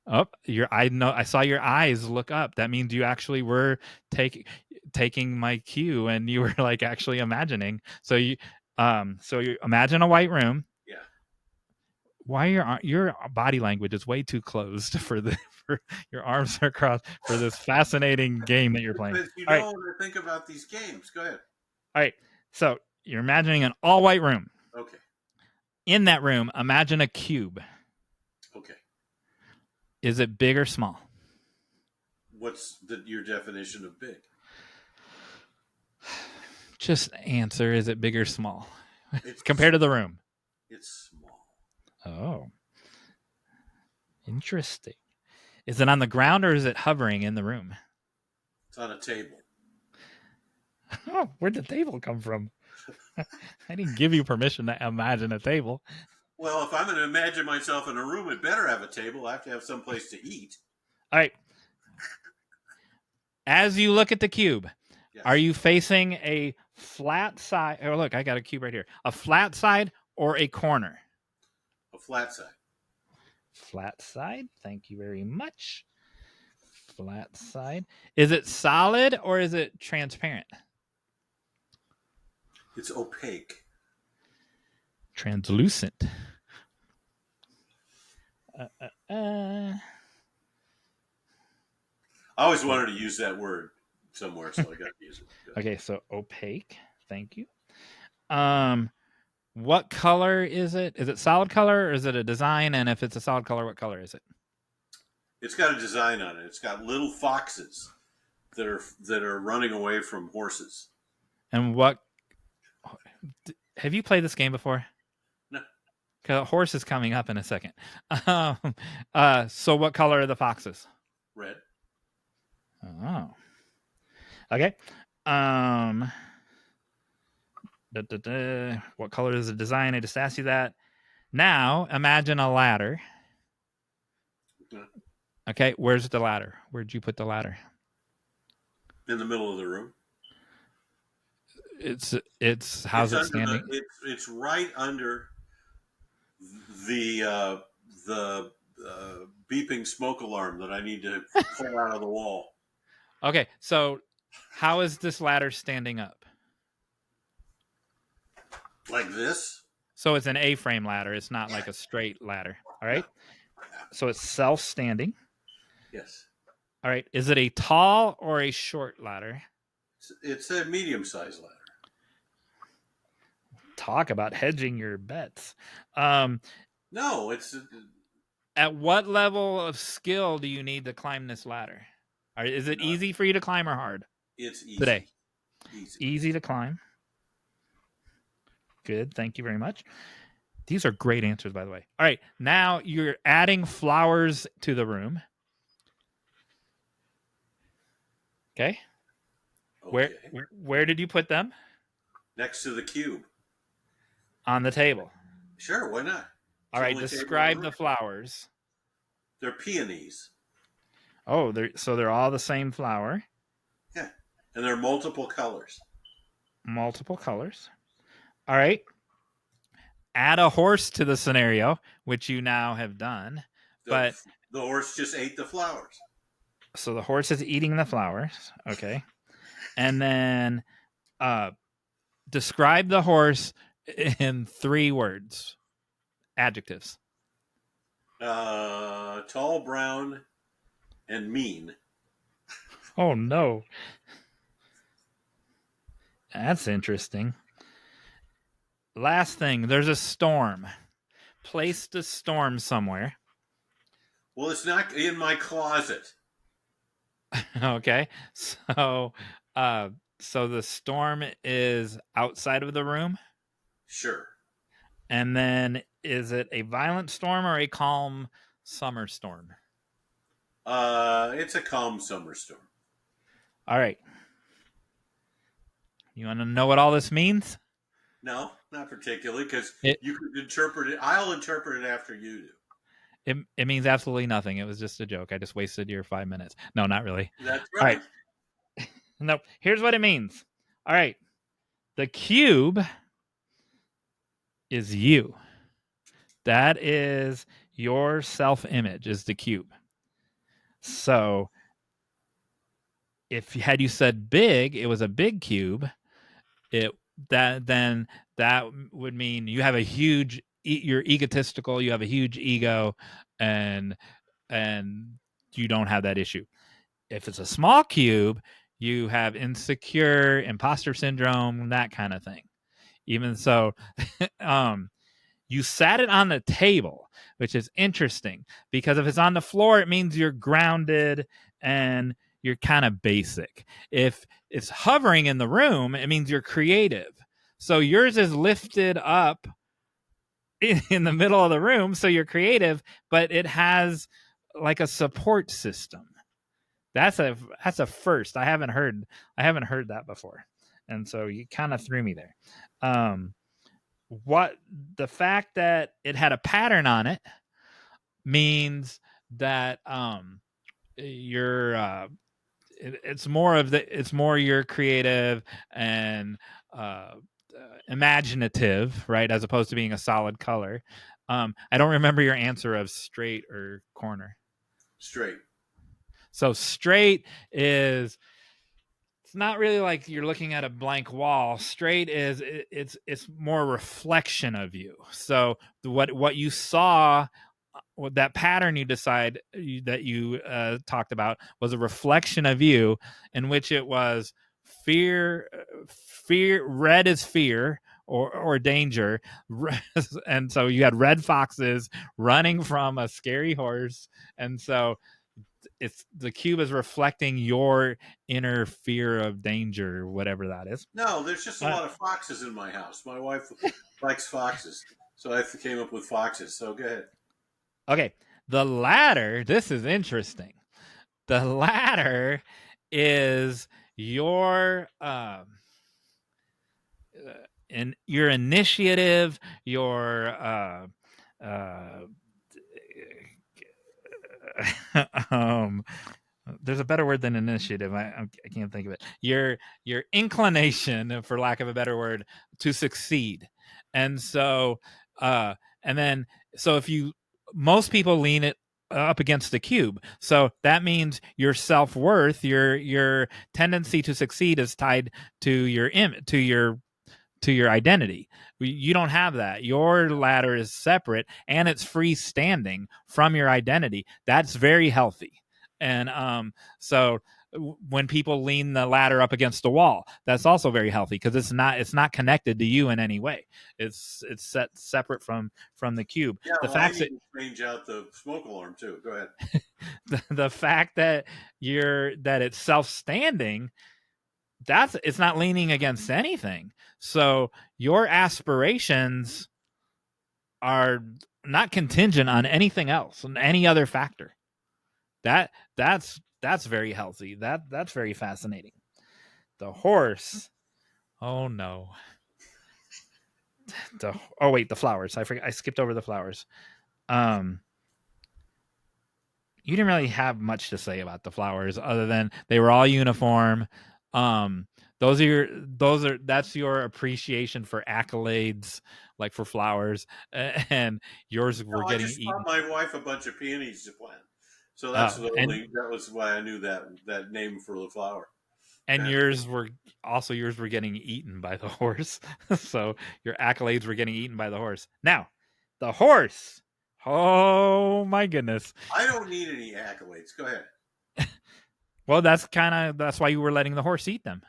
Okay. I saw your eyes look up. That means you actually were taking my cue, and you were like actually imagining. So you imagine a white room. Yeah. Why your body language is way too closed for your arms are crossed for this fascinating game that you're playing. Because you All know right. what I think about these games. Go ahead. All right. So you're imagining an all white room. Okay. In that room, imagine a cube. Okay. Is it big or small? What's your definition of big? Just answer. Is it big or small? It's Compared to the room. It's small. Oh. Interesting. Is it on the ground or is it hovering in the room? It's on a table. Oh, where'd the table come from? I didn't give you permission to imagine a table. Well, if I'm going to imagine myself in a room, it better have a table. I have to have some place to eat. All right. As you look at the cube, Yes. are you facing a flat side? Oh, look, I got a cube right here. A flat side or a corner? A flat side. Flat side. Thank you very much. Flat side. Is it solid or is it transparent? It's opaque. Translucent. I always wanted to use that word somewhere, so I got to use it. Okay, so opaque. Thank you. What color is it? Is it solid color or is it a design? And if it's a solid color, what color is it? It's got a design on it. It's got little foxes that are running away from horses. And have you played this game before? No. Because a horse is coming up in a second. So what color are the foxes? Red. Oh. Okay. What color is the design? I just asked you that. Now, imagine a ladder. Okay, where's the ladder? Where'd you put the ladder? In the middle of the room. How's it standing? It's right under the beeping smoke alarm that I need to pull out of the wall. Okay, so how is this ladder standing up? Like this? So it's an A-frame ladder. It's not like a straight ladder. All right. So it's self-standing. Yes. All right. Is it a tall or a short ladder? It's a medium-sized ladder. Talk about hedging your bets. No, it's. At what level of skill do you need to climb this ladder? Is it easy for you to climb or hard? It's easy. Today. Easy. Easy to climb. Good. Thank you very much. These are great answers, by the way. All right. Now you're adding flowers to the room. Okay. Where did you put them? Next to the cube. On the table. Sure, why not? All right. Describe the flowers. They're peonies. Oh, they're all the same flower. Yeah. And they're multiple colors. Multiple colors. All right. Add a horse to the scenario, which you now have done. But the horse just ate the flowers. So the horse is eating the flowers. Okay. And then describe the horse in 3 words. Adjectives. Tall, brown, and mean. Oh, no. That's interesting. Last thing, there's a storm. Place the storm somewhere. Well, it's not in my closet. Okay. So the storm is outside of the room? Sure. And then is it a violent storm or a calm summer storm? It's a calm summer storm. All right. You want to know what all this means? No, not particularly, because you could interpret it. I'll interpret it after you do. It means absolutely nothing. It was just a joke. I just wasted your 5 minutes. No, not really. That's All right. right. No, here's what it means. All right. The cube is you. That is your self-image, is the cube. So if had you said big, it was a big cube, then that would mean you have a huge, you're egotistical, you have a huge ego, and you don't have that issue. If it's a small cube, you have insecure, imposter syndrome, that kind of thing. Even so, you sat it on the table, which is interesting because if it's on the floor, it means you're grounded and you're kind of basic. If it's hovering in the room, it means you're creative. So yours is lifted up in the middle of the room, so you're creative, but it has like a support system. That's a first. I haven't heard that before, and so you kind of threw me there. What the fact that it had a pattern on it means that you're it's more you're creative and imaginative, right, as opposed to being a solid color. I don't remember your answer of straight or corner. Straight. So straight is, it's not really like you're looking at a blank wall. Straight is it's more a reflection of you. So what you saw, that pattern you decide that you talked about was a reflection of you, in which it was fear. Red is fear or danger, and so you had red foxes running from a scary horse, and so it's the cube is reflecting your inner fear of danger, whatever that is. No, there's just a lot of foxes in my house. My wife likes foxes, so I came up with foxes. So go ahead. Okay, the ladder. This is interesting. The ladder is your your initiative, your there's a better word than initiative. I can't think of it. Your inclination, for lack of a better word, to succeed. And so if most people lean it up against the cube. So that means your self-worth, your tendency to succeed is tied to your to your identity. You don't have that. Your ladder is separate and it's freestanding from your identity. That's very healthy. And so when people lean the ladder up against the wall, that's also very healthy because it's not connected to you in any way. It's set separate from the cube. Yeah, the fact I need to change out the smoke alarm too. Go ahead. the fact that it's self-standing, it's not leaning against anything. So your aspirations are not contingent on anything else, on any other factor. That's very healthy. That's very fascinating. The horse. Oh no. The flowers. I skipped over the flowers. You didn't really have much to say about the flowers other than they were all uniform. That's your appreciation for accolades, like for flowers, and yours were getting I just eaten. bought my wife a bunch of peonies to plant, so that was why I knew that name for the flower. And yours were getting eaten by the horse, so your accolades were getting eaten by the horse. Now, the horse. Oh my goodness! I don't need any accolades. Go ahead. Well, that's why you were letting the horse eat them,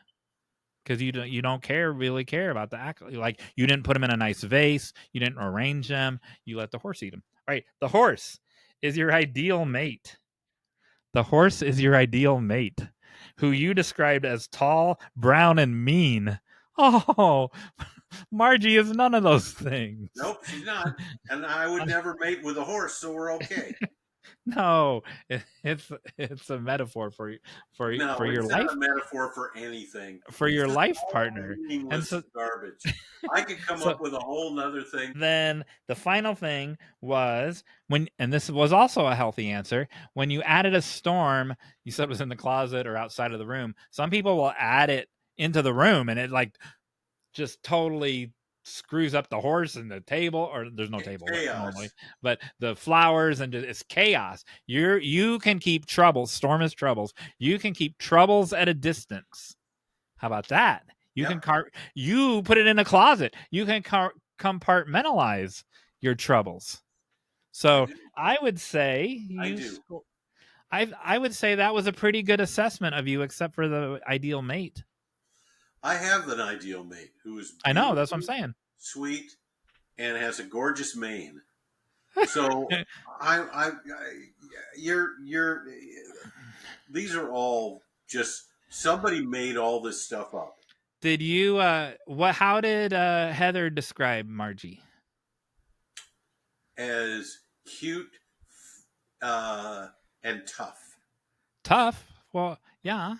because you don't really care about the accolade. Like, you didn't put them in a nice vase, you didn't arrange them, you let the horse eat them. All right, the horse is your ideal mate. The horse is your ideal mate, who you described as tall, brown, and mean. Oh, Margie is none of those things. Nope, she's not. And I would never mate with a horse, so we're okay. No, it's a metaphor for No, your it's not life, a metaphor for anything. for It's your just life all partner. And meaningless so garbage. I could come so up with a whole nother thing. then the final thing was and this was also a healthy answer, when you added a storm, you said it was in the closet or outside of the room. Some people will add it into the room and it like just totally screws up the horse and the table, or there's no table normally, Chaos. but the flowers, and it's chaos. You can keep troubles. Storm is troubles. You can keep troubles at a distance. How about that? You Yep. can you put it in a closet. You can compartmentalize your troubles. So I would say I would say that was a pretty good assessment of you, except for the ideal mate. I have an ideal mate who is I know, that's what I'm saying. sweet, and has a gorgeous mane. So you're these are all just somebody made all this stuff up. Did you how did Heather describe Margie? As cute and tough. Tough? Well, yeah.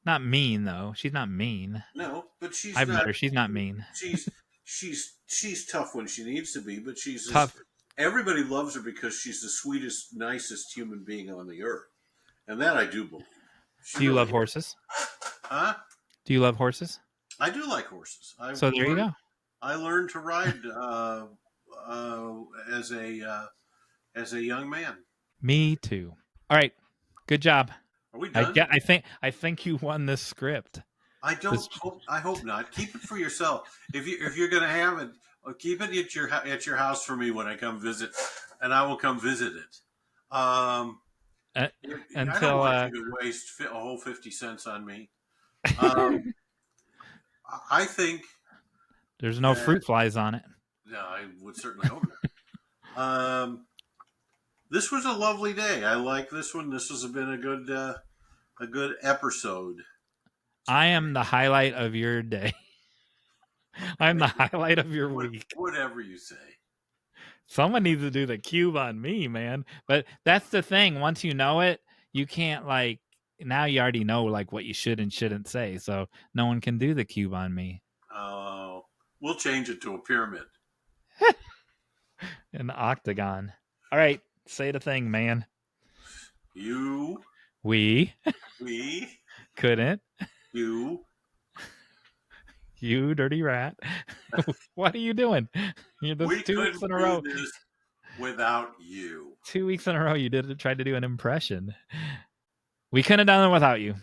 Not mean though. She's not mean. No, but she's I've not. met her. She's not mean. She's tough when she needs to be, but she's Tough. Everybody loves her because she's the sweetest, nicest human being on the earth, and that I do believe. Do you love horses? Huh? Do you love horses? I do like horses. So there you go. I learned to ride as a young man. Me too. All right. Good job. Are we done? I think you won this script. I hope not. Keep it for yourself. If you're going to have it, keep it at your house for me when I come visit, and I will come visit it. Until I don't want you to waste a whole 50 cents on me. I think there's no fruit flies on it. No, I would certainly hope not. This was a lovely day. I like this one. This has been a good episode. I am the highlight of your day. I'm the highlight of your week. Whatever you say. Someone needs to do the cube on me, man. But that's the thing. Once you know it, you can't now you already know what you should and shouldn't say. So no one can do the cube on me. Oh, we'll change it to a pyramid. An octagon. All right. Say the thing, man. We couldn't. You dirty rat. What are you doing? We 2 weeks in a row. Do this without you. 2 weeks in a row you tried to do an impression. We couldn't have done it without you.